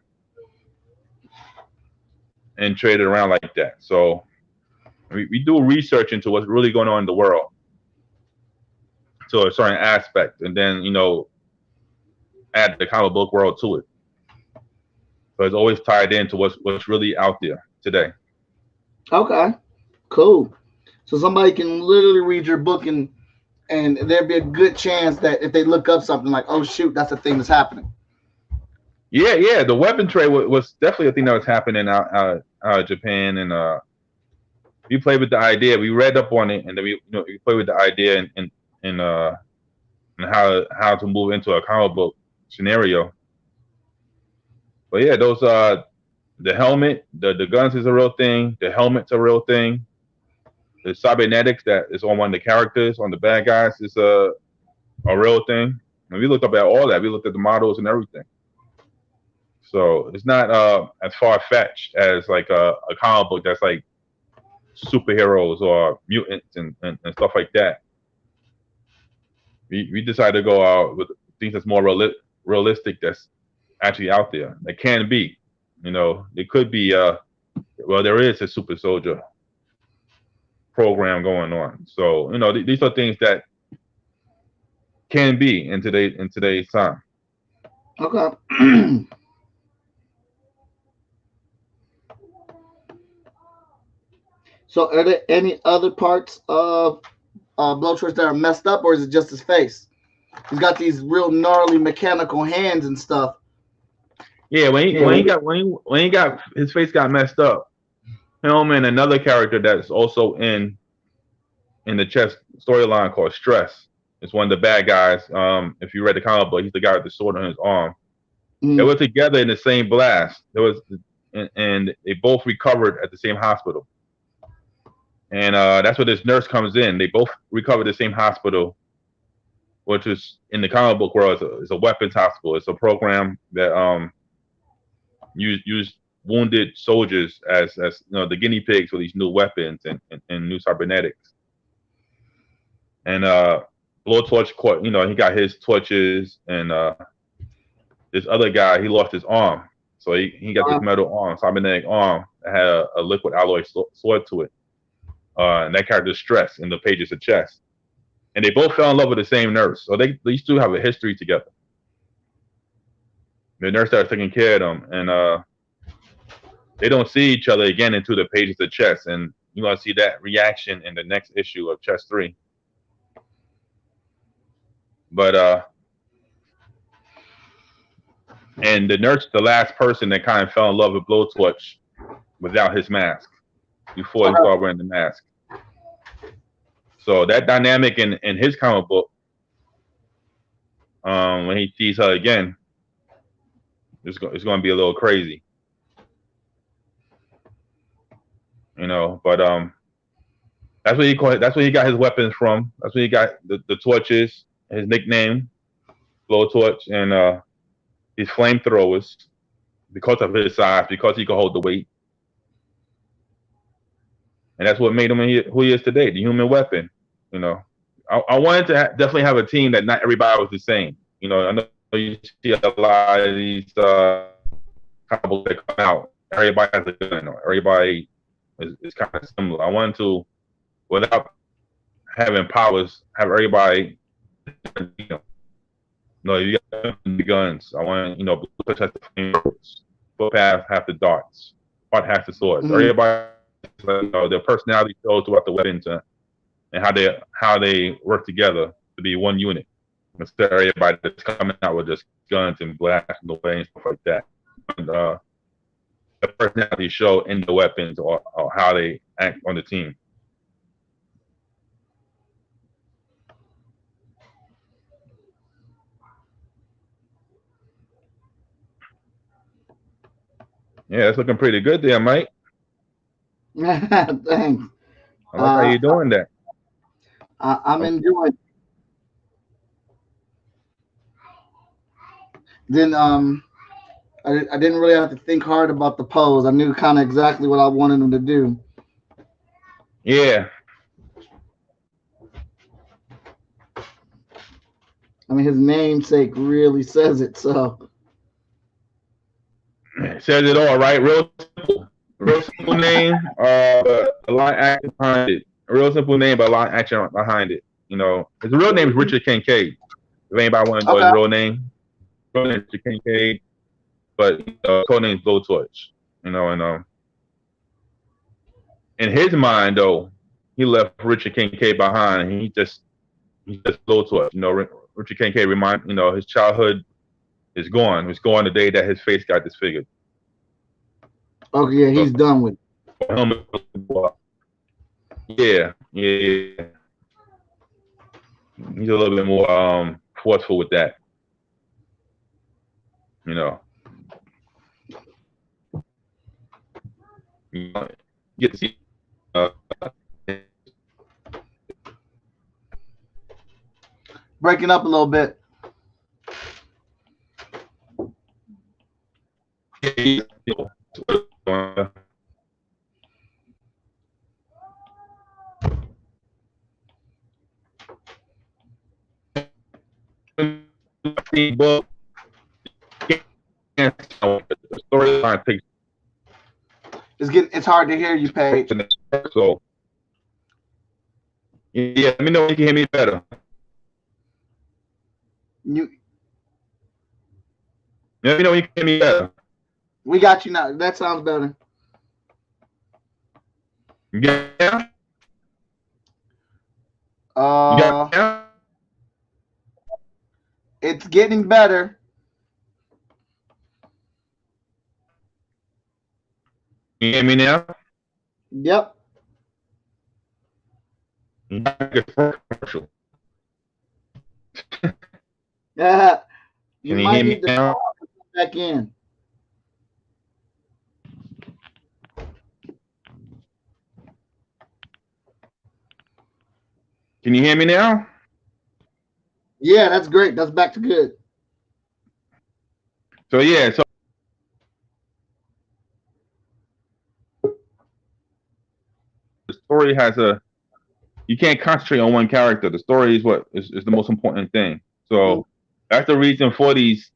and traded around like that. So we do research into what's really going on in the world to a certain aspect, and then add the comic book world to it. So it's always tied into what's really out there today. Okay, cool. So somebody can literally read your book and there'd be a good chance that if they look up something like, oh shoot, that's the thing that's happening. Yeah. The weapon trade was definitely a thing that was happening out of Japan, and we played with the idea. We read up on it, and then we played with the idea and how to move into a comic book scenario. But yeah, those the helmet, the guns is a real thing. The helmet's a real thing. The cybernetics that is on one of the characters, on the bad guys, is a real thing. And we looked up at all that. We looked at the models and everything. So it's not as far fetched as like a comic book that's like superheroes or mutants and stuff like that. We decided to go out with things that's more realistic, that's actually out there. That can be, it could be. Well, there is a super soldier program going on. So these are things that can be in today's time. Okay. So are there any other parts of Blowtorch that are messed up, or is it just his face? He's got these real gnarly mechanical hands and stuff. Yeah, when he got his face got messed up, him and another character that's also in the chess storyline called Stress. It's one of the bad guys. If you read the comic book, he's the guy with the sword on his arm. They were together in the same blast. And they both recovered at the same hospital. And that's where this nurse comes in. They both recovered at the same hospital, which is in the comic book world is a weapons hospital. It's a program that use wounded soldiers as the guinea pigs for these new weapons and new cybernetics. And Blowtorch caught, he got his torches, and this other guy, he lost his arm. So he got this metal arm, cybernetic arm, that had a liquid alloy sword to it. And that character's Stress in the pages of chess. And they both fell in love with the same nurse. So these two have a history together. The nurse starts taking care of them, and they don't see each other again into the pages of chess. And you're going to see that reaction in the next issue of Chess 3. But and the nurse, the last person that kind of fell in love with Blowtorch without his mask before he started wearing the mask. So that dynamic in his comic book, when he sees her again, it's going to be a little crazy, But that's what he called it. That's where he got his weapons from. That's where he got the torches. His nickname, Blowtorch, and his flamethrowers, because of his size, because he could hold the weight. And that's what made him who he is today, the human weapon. I wanted to definitely have a team that not everybody was the same. I know you see a lot of these couples that come out. Everybody has a gun. Everybody is kind of similar. I wanted to, without having powers, have everybody. You got the guns. I want Blue has the flamethrowers. Both have the darts. Part has the swords. Everybody, their personality shows throughout the weapons and how they work together to be one unit. Instead of everybody that's coming out with just guns and blasting away and stuff like that. And, the personality show in the weapons or how they act on the team. Yeah, it's looking pretty good there, Mike. Thanks. I like how you're doing that. I'm enjoying. Then I didn't really have to think hard about the pose. I knew kind of exactly what I wanted him to do. Yeah. I mean, his namesake really says it. So It says it all, right? Real simple name, but a lot of action behind it. A real simple name, but a lot of action behind it. You know, his real name is Richard Kincaid. If anybody want to know his real name is Richard Kincaid, but code name is Blowtorch. You know, and in his mind though, he left Richard Kincaid behind, and he's just Blowtorch. You know, Richard Kincaid his childhood is gone. It's gone the day that his face got disfigured. Okay, yeah, he's done with it. Yeah. He's a little bit more forceful with that. You know. You get to see Breaking up a little bit. book. The storyline takes. It's hard to hear you, Paige. So yeah, let me know if you can hear me better. Let me know when you can hear me better. We got you now. That sounds better. Yeah. It's getting better. You hear me now? Yep. Commercial. Yeah. You Can you might hear me need to now? come back in. Can you hear me now? Yeah, that's great. That's back to good. So yeah, so the story has you can't concentrate on one character. The story is what is the most important thing. So that's the reason for these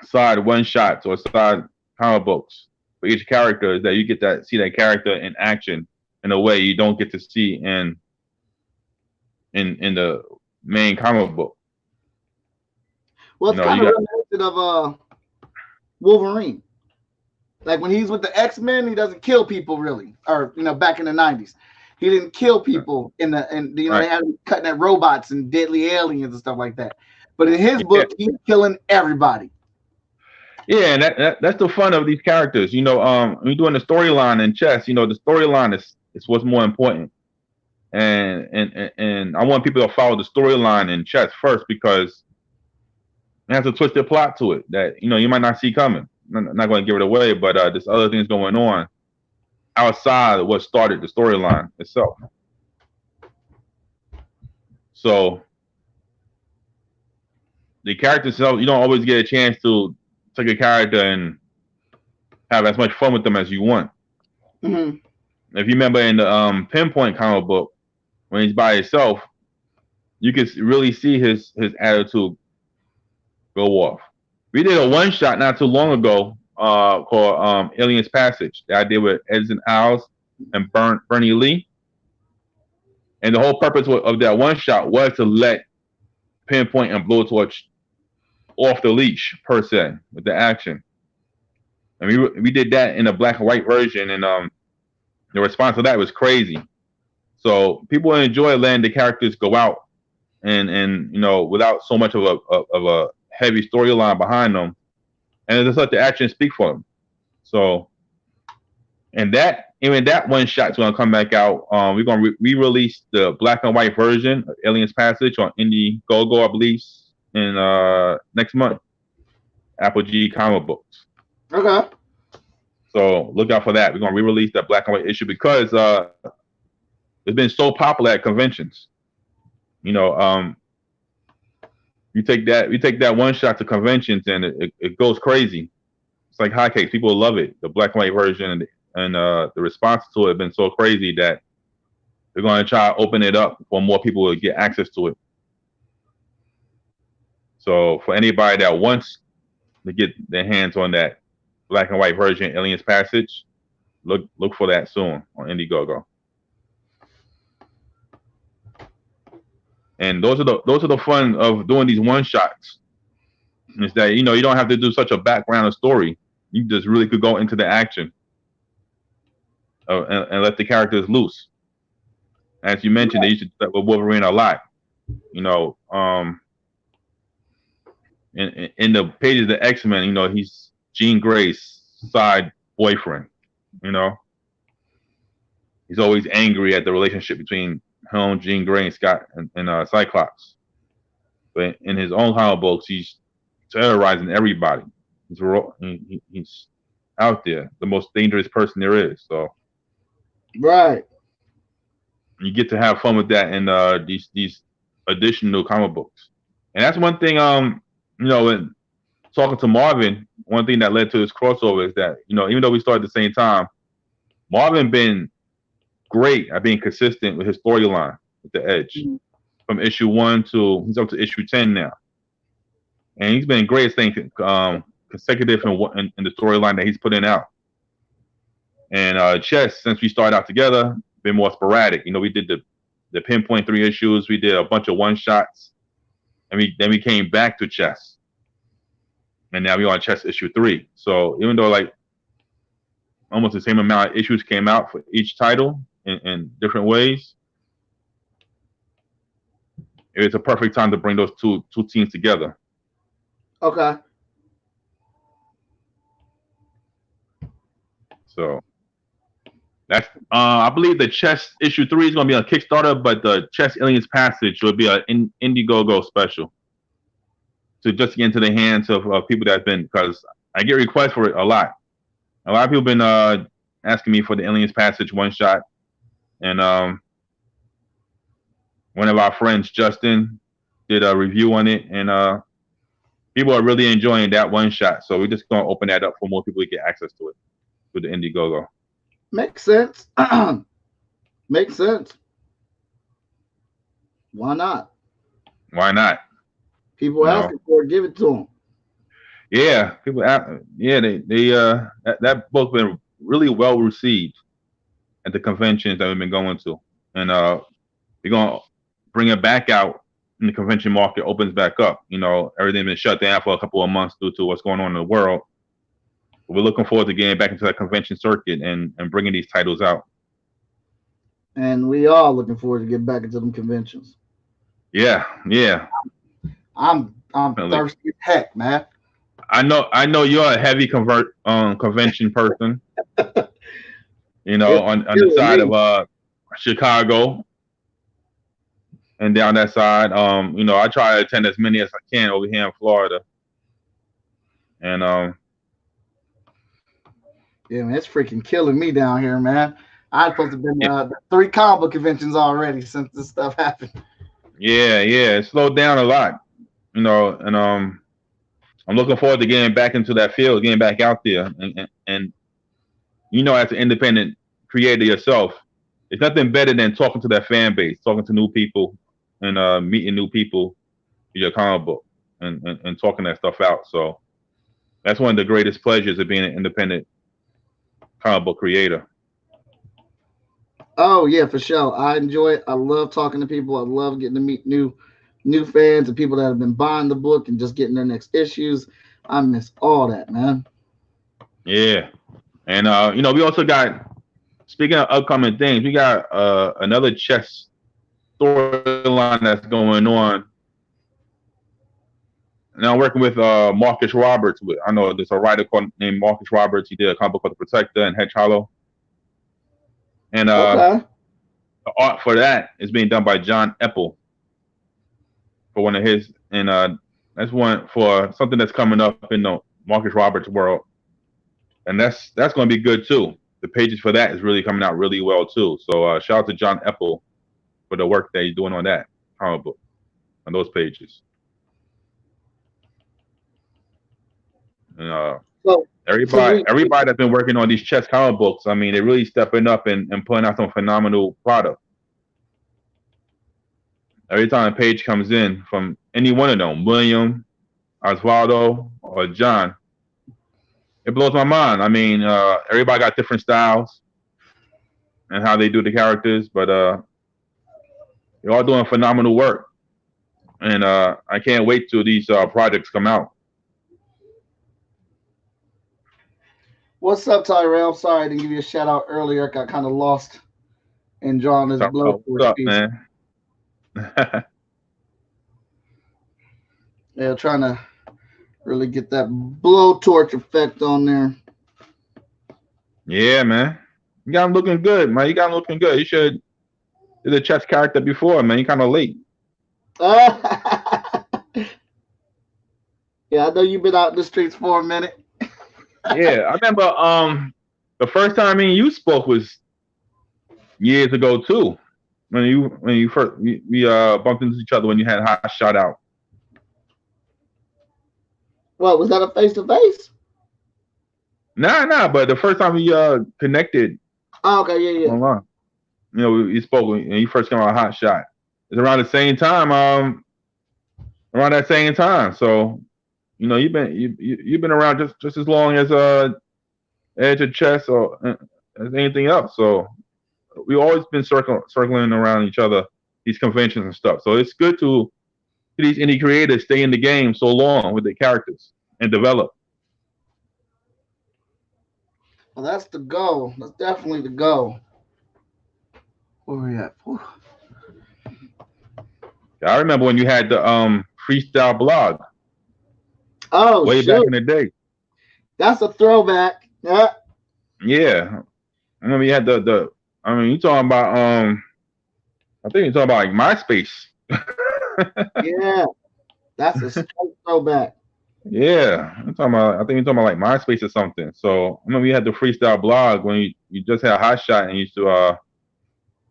side one shots or side comic books for each character, is that you get to see that character in action in a way you don't get to see in the main comic book. Well, it's kind of reminiscent of Wolverine. Like when he's with the X-Men, he doesn't kill people really. Or back in the 90s. He didn't kill people they had him cutting at robots and deadly aliens and stuff like that. But in his book, he's killing everybody. Yeah, and that's the fun of these characters. When you're doing the storyline in chess, the storyline is what's more important. And I want people to follow the storyline in chess first, because it has a twisted plot to it that you might not see coming. I'm not going to give it away, but there's other things going on outside of what started the storyline itself. So the characters itself, you don't always get a chance to take a character and have as much fun with them as you want. Mm-hmm. If you remember in the Pinpoint comic book, when he's by himself, you can really see his attitude go off. We did a one shot not too long ago called Alien's Passage that I did with Edson Owls and Bernie Lee. And the whole purpose of that one shot was to let Pinpoint and Blowtorch off the leash, per se, with the action. And we did that in a black and white version, and the response to that was crazy. So people enjoy letting the characters go out and without so much of a heavy storyline behind them, and just let the action speak for them. So, and even that one shot's gonna come back out. We're gonna re-release the black and white version of Alien's Passage on Indiegogo, I believe, in next month. Apple G comic books. Okay. So look out for that. We're gonna re-release that black and white issue because it's been so popular at conventions. You know, you take that one shot to conventions and it goes crazy. It's like hotcakes. People love it. The black and white version and the response to it have been so crazy that they're going to try to open it up for more people to get access to it. So for anybody that wants to get their hands on that black and white version, Aliens Passage, look for that soon on Indiegogo. And those are the fun of doing these one shots. Is that you don't have to do such a background of story. You just really could go into the action and let the characters loose. As you mentioned, they used to do that with Wolverine a lot. In the pages of the X-Men, he's Jean Grey's side boyfriend. He's always angry at the relationship between him, Jean Grey, and Scott and Cyclops. But in his own comic books, he's terrorizing everybody. He's out there, the most dangerous person there is. So, right, you get to have fun with that in these additional comic books. And that's one thing. When talking to Marvin, one thing that led to this crossover is that even though we started at the same time, Marvin been great at being consistent with his storyline with the Edge. From issue 1 to he's up to issue 10 now, and he's been great at staying consecutive in the storyline that he's putting out. And Chess, since we started out together, been more sporadic. We did the pinpoint 3 issues, we did a bunch of one shots, and then we came back to Chess, and now we're on Chess issue 3. So even though like almost the same amount of issues came out for each title in different ways, it's a perfect time to bring those two teams together. Okay. So that's I believe the Chess issue 3 is going to be on Kickstarter, but the Chess Aliens Passage will be an Indiegogo special to just get into the hands of people that's been, because I get requests for it a lot. A lot of people been asking me for the Aliens Passage one shot, and one of our friends, Justin, did a review on it, and people are really enjoying that one shot. So we're just going to open that up for more people to get access to it with the Indiegogo. Makes sense. Makes sense. Why not? Why not? People asking for it, give it to them. Yeah, people. Yeah, that book been really well received at the conventions that we've been going to, and we're gonna bring it back out when the convention market opens back up. Everything's been shut down for a couple of months due to what's going on in the world. But we're looking forward to getting back into that convention circuit and bringing these titles out. And we are looking forward to getting back into them conventions. Yeah. I'm thirsty as heck, man. I know you're a heavy convention person. On the side of Chicago and down that side. I try to attend as many as I can over here in Florida. And yeah, man, it's freaking killing me down here, man. I'm supposed to have been 3 comic book conventions already since this stuff happened. Yeah, it slowed down a lot. And I'm looking forward to getting back into that field, getting back out there, and as an independent creator yourself, it's nothing better than talking to that fan base, talking to new people, and meeting new people in your comic book, and talking that stuff out. So that's one of the greatest pleasures of being an independent comic book creator. Oh yeah, for sure. I enjoy it. I love talking to people. I love getting to meet new fans and people that have been buying the book and just getting their next issues. I miss all that, man. Yeah. And we also got, speaking of upcoming things, we got another Chess storyline that's going on. Now I'm working with Marcus Roberts. I know there's a writer named Marcus Roberts. He did a comic book called The Protector and Hedge Hollow. And the art for that is being done by John Ep8 for one of his, and that's one for something that's coming up in the Marcus Roberts world and that's going to be good too. The pages for that is really coming out really well too. So shout out to John Ep8 for the work that he's doing on that comic book, on those pages. And So everybody that's been working on these chess comic books, I mean, they're really stepping up and putting out some phenomenal product. Every time a page comes in from any one of them, William, Osvaldo, or John, it blows my mind. I mean, everybody got different styles and how they do the characters, but they're all doing phenomenal work. And I can't wait till these projects come out. what's up, Tyrell? Sorry I didn't give you a shout out earlier. I got kind of lost in drawing this Blowtorch What's up, piece. man? Yeah, trying to really get that Blowtorch effect on there. Yeah, man. You got him looking good, man. You got him looking good. You should do the chess character before, man. You're kind of late. Yeah, I know you've been out in the streets for a minute. Yeah, I remember the first time me and you spoke was years ago too. When you first we bumped into each other when you had Hot Shot out. What, was that a face to face? Nah, but the first time we connected Oh, okay, yeah. online. You know, we spoke when you first came out Hot Shot. It's around the same time, around that same time. So, you know, you've been around just as long as Edge of Chess or as anything else. So we've always been circling around each other, these conventions and stuff. So it's good to see these indie creators stay in the game so long with their characters and develop. Well, that's the goal. That's definitely the goal. Where we at? Whew. I remember when you had the freestyle blog. Oh, way back in the day. That's a throwback. Yeah. Yeah. I remember you had the I mean, you talking about I think you're talking about like MySpace. Yeah. That's a straight throwback. Yeah, I think you're talking about like MySpace or something. So I remember you had the freestyle blog when you just had Hot Shot and you used to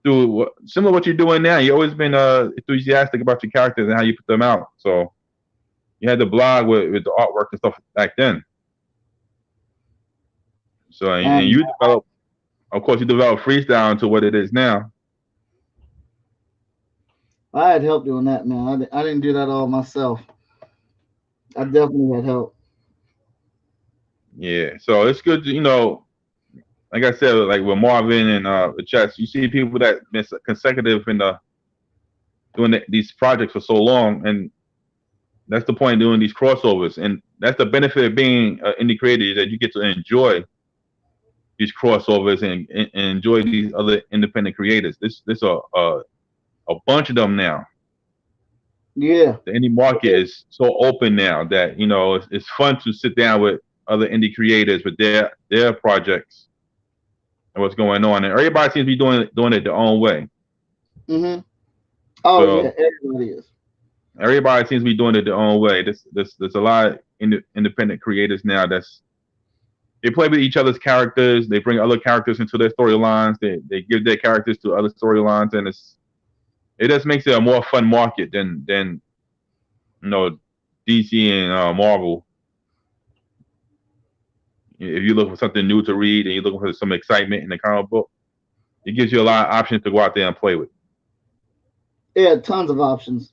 do similar to what you're doing now. You've always been enthusiastic about your characters and how you put them out. So you had the blog with the artwork and stuff back then. So and you developed, of course, you developed freestyle into what it is now. I had help doing that, man. I didn't do that all myself. I definitely had help. Yeah, so it's good to, you know, like I said, like with Marvin and the Chess, you see people that been consecutive in doing these projects for so long, and that's the point of doing these crossovers, and that's the benefit of being an indie creator, is that you get to enjoy these crossovers and enjoy these other independent creators. There's a bunch of them now. Yeah. The indie market is so open now that, you know, it's fun to sit down with other indie creators with their projects and what's going on, and everybody seems to be doing it their own way. Mm-hmm. Oh, so, yeah, everybody is. Everybody seems to be doing it their own way. There's a lot of independent creators now they play with each other's characters. They bring other characters into their storylines. They give their characters to other storylines, and it just makes it a more fun market than you know, DC and Marvel. If you look for something new to read and you're looking for some excitement in the comic book, it gives you a lot of options to go out there and play with. Yeah, tons of options.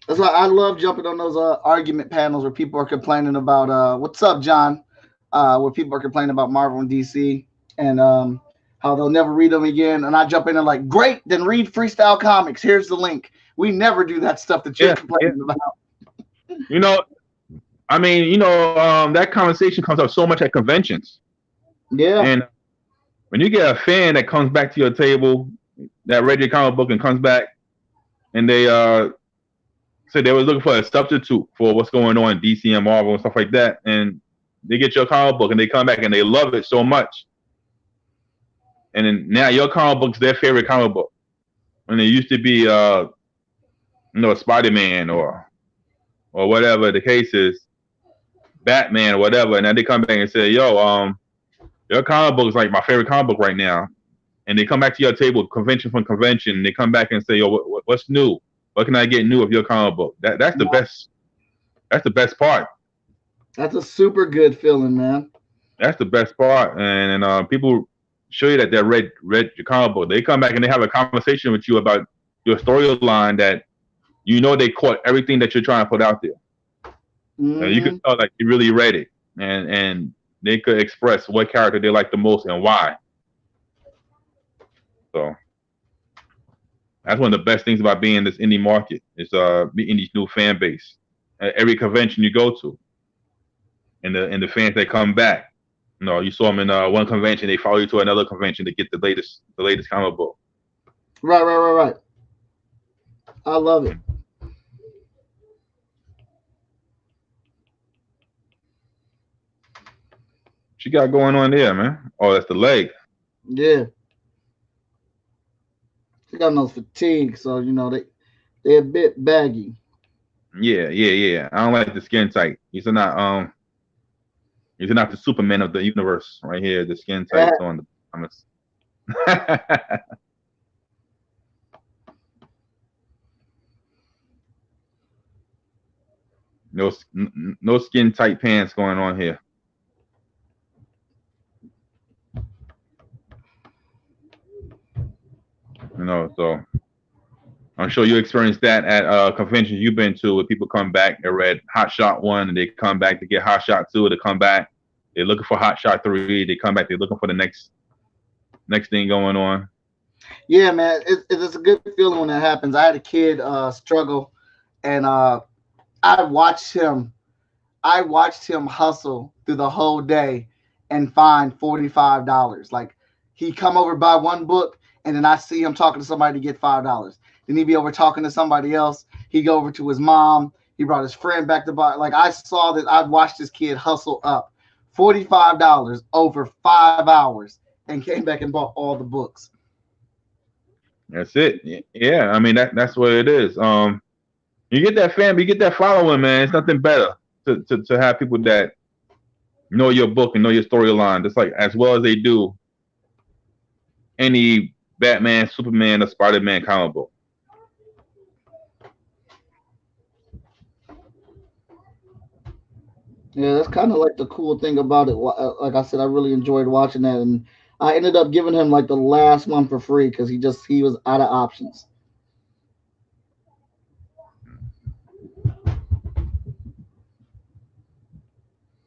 That's why I love jumping on those argument panels where people are complaining about what's up, John? Where people are complaining about Marvel and DC and how they'll never read them again. And I jump in and like, great, then read Freestyle Comics. Here's the link. We never do that stuff that you're complaining about. You know, I mean, you know, that conversation comes up so much at conventions. Yeah. And when you get a fan that comes back to your table, that read your comic book and comes back, and they said they were looking for a substitute for what's going on in DC and Marvel and stuff like that, and they get your comic book and they come back and they love it so much. And then now your comic book's their favorite comic book. And it used to be, you know, Spider-Man or whatever the case is. Batman or whatever, and then they come back and say, "Yo, your comic book is like my favorite comic book right now." And they come back to your table, convention from convention, and they come back and say, "Yo, what's new? What can I get new of your comic book?" That's the best. That's the best part. That's a super good feeling, man. That's the best part, and people show you that they read your comic book. They come back and they have a conversation with you about your storyline that you know they caught everything that you're trying to put out there. You can tell like you really read it, and they could express what character they like the most and why. So that's one of the best things about being in this indie market is meeting these new fan base at every convention you go to, and the fans that come back. You know, you saw them in one convention, they follow you to another convention to get the latest comic book. Right. I love it. What you got going on there, man? Oh, that's the leg. Yeah. They got no fatigue, so you know they're a bit baggy. Yeah. I don't like the skin tight. These are not the Superman of the universe right here. The skin tight on the no skin tight pants going on here. You know, so I'm sure you experienced that at conventions you've been to, where people come back, they read Hot Shot 1, and they come back to get Hot Shot 2, they come back, they're looking for Hot Shot 3, they come back, they're looking for the next thing going on. Yeah, man, it's a good feeling when that happens. I had a kid struggle, and I watched him hustle through the whole day and find $45. Like, he come over buy one book, and then I see him talking to somebody to get $5. Then he'd be over talking to somebody else. He'd go over to his mom. He brought his friend back to buy. Like, I saw that. I watched this kid hustle up $45 over 5 hours and came back and bought all the books. That's it. Yeah, I mean that's what it is. You get that fan, you get that following, man. It's nothing better to have people that know your book and know your storyline, just like as well as they do any Batman, Superman, or Spider-Man comic book. Yeah, that's kind of like the cool thing about it. Like I said, I really enjoyed watching that, and I ended up giving him like the last one for free because he was out of options.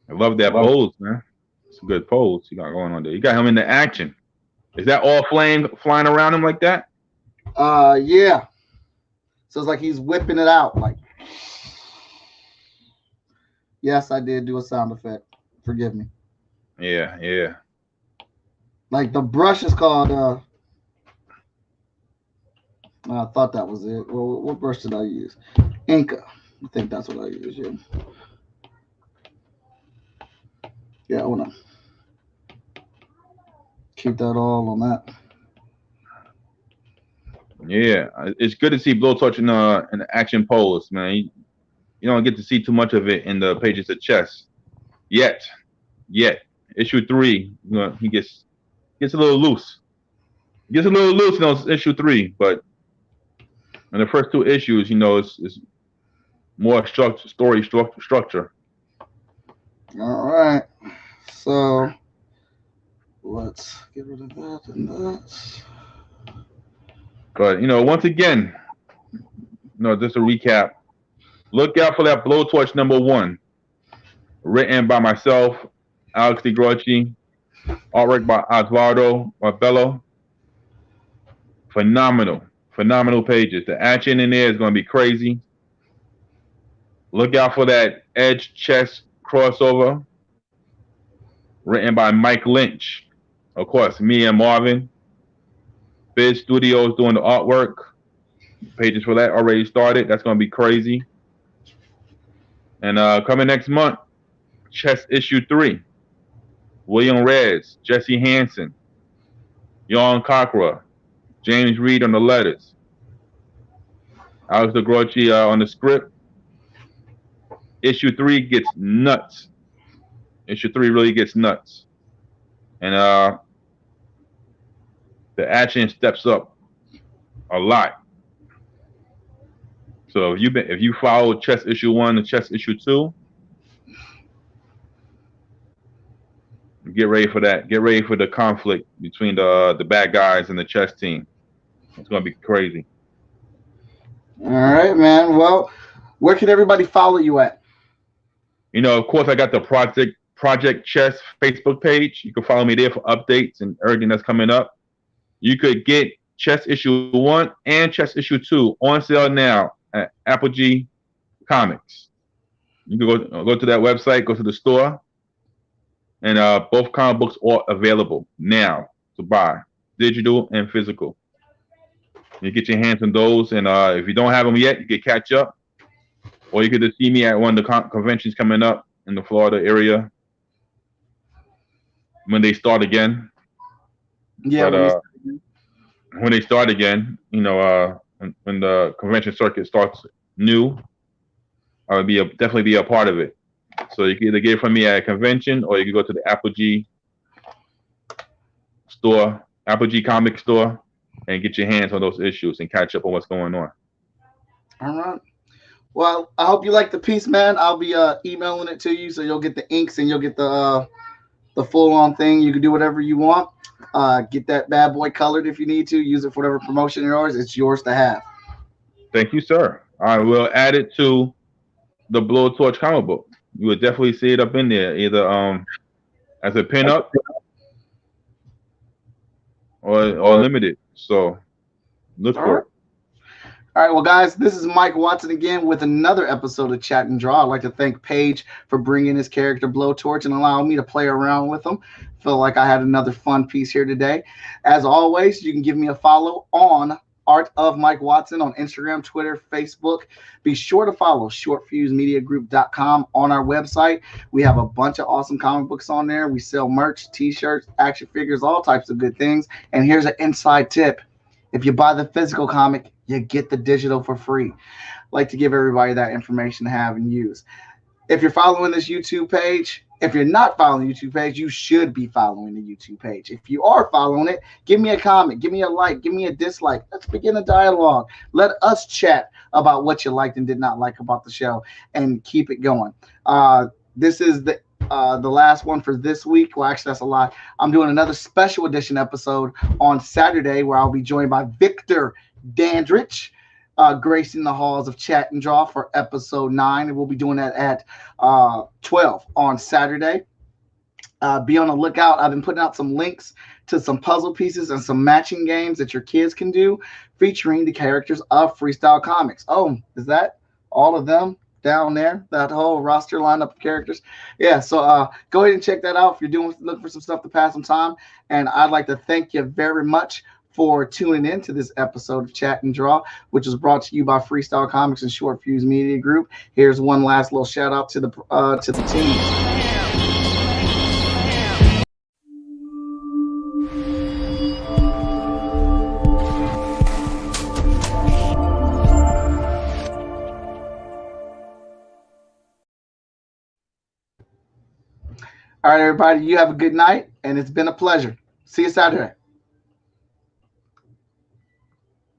I love that pose, man. It's a good pose you got going on there. You got him in the action. Is that all flame flying around him like that? Yeah. So it's like he's whipping it out. Like, yes, I did do a sound effect. Forgive me. Yeah. Like the brush is called. I thought that was it. Well, what brush did I use? Inca. I think that's what I used. Yeah, hold on. Keep that all on that. Yeah, it's good to see Blowtorch in an action pose, man. You don't get to see too much of it in the pages of chess yet. Issue 3, he gets a little loose. He gets a little loose in issue 3, but in the first 2 issues, it's more story structure. All right, so let's get rid of that and that. But once again, just a recap. Look out for that Blowtorch #1, written by myself, Alex DeGroci, artwork by Osvaldo Marbello. Phenomenal pages. The action in there is going to be crazy. Look out for that Edge Chess crossover, written by Mike Lynch. Of course, me and Marvin. Biz Studios doing the artwork. Pages for that already started. That's going to be crazy. And coming next month, Chess issue 3. William Reyes, Jesse Hansen, Jan Cockra, James Reed on the letters, Alex DeGroci on the script. Issue 3 gets nuts. Issue 3 really gets nuts, and the action steps up a lot. So if you follow Chess Issue 1 and Chess Issue 2, get ready for that. Get ready for the conflict between the bad guys and the chess team. It's gonna be crazy. All right, man. Well, where can everybody follow you at? Of course, I got the Project Chess Facebook page. You can follow me there for updates and everything that's coming up. You could get Chess Issue 1 and Chess Issue 2 on sale now at Apogee Comics. You can go to that website, go to the store, and both comic books are available now to buy, digital and physical. You get your hands on those, and if you don't have them yet, you can catch up, or you could just see me at one of the conventions coming up in the Florida area when they start again. Yeah, but when they start again, when the convention circuit starts new, I would definitely be a part of it. So you can either get it from me at a convention, or you can go to the Apogee store, Apogee comic store, and get your hands on those issues and catch up on what's going on. All right. Well, I hope you like the piece, man. I'll be emailing it to you, so you'll get the inks and you'll get the full-on thing. You can do whatever you want. Get that bad boy colored if you need to. Use it for whatever promotion yours. It's yours to have. Thank you, sir. I will add it to the Blowtorch comic book. You would definitely see it up in there, either as a pinup or limited. So look for it. All right, well, guys, this is Mike Watson again with another episode of Chat and Draw. I'd like to thank Paige for bringing his character Blowtorch and allowing me to play around with him. Feel like I had another fun piece here today. As always, you can give me a follow on Art of Mike Watson on Instagram, Twitter, Facebook. Be sure to follow shortfusemediagroup.com on our website. We have a bunch of awesome comic books on there. We sell merch, t-shirts, action figures, all types of good things. And here's an inside tip. If you buy the physical comic, you get the digital for free. I like to give everybody that information to have and use. If you're following this YouTube page, if you're not following the YouTube page, you should be following the YouTube page. If you are following it, give me a comment, give me a like, give me a dislike. Let's begin a dialogue. Let us chat about what you liked and did not like about the show and keep it going. This is the last one for this week. Well, actually, that's a lot. I'm doing another special edition episode on Saturday where I'll be joined by Victor Dandridge, gracing the halls of Chat and Draw for episode 9. And we'll be doing that at 12 on Saturday. Be on the lookout. I've been putting out some links to some puzzle pieces and some matching games that your kids can do featuring the characters of Freestyle Comics. Oh, is that all of them down there? That whole roster lineup of characters? Yeah, so go ahead and check that out if you're looking for some stuff to pass some time. And I'd like to thank you very much for tuning in to this episode of Chat and Draw, which was brought to you by Freestyle Comics and Short Fuse Media Group. Here's one last little shout out to the team. All right, everybody, you have a good night, and it's been a pleasure. See you Saturday.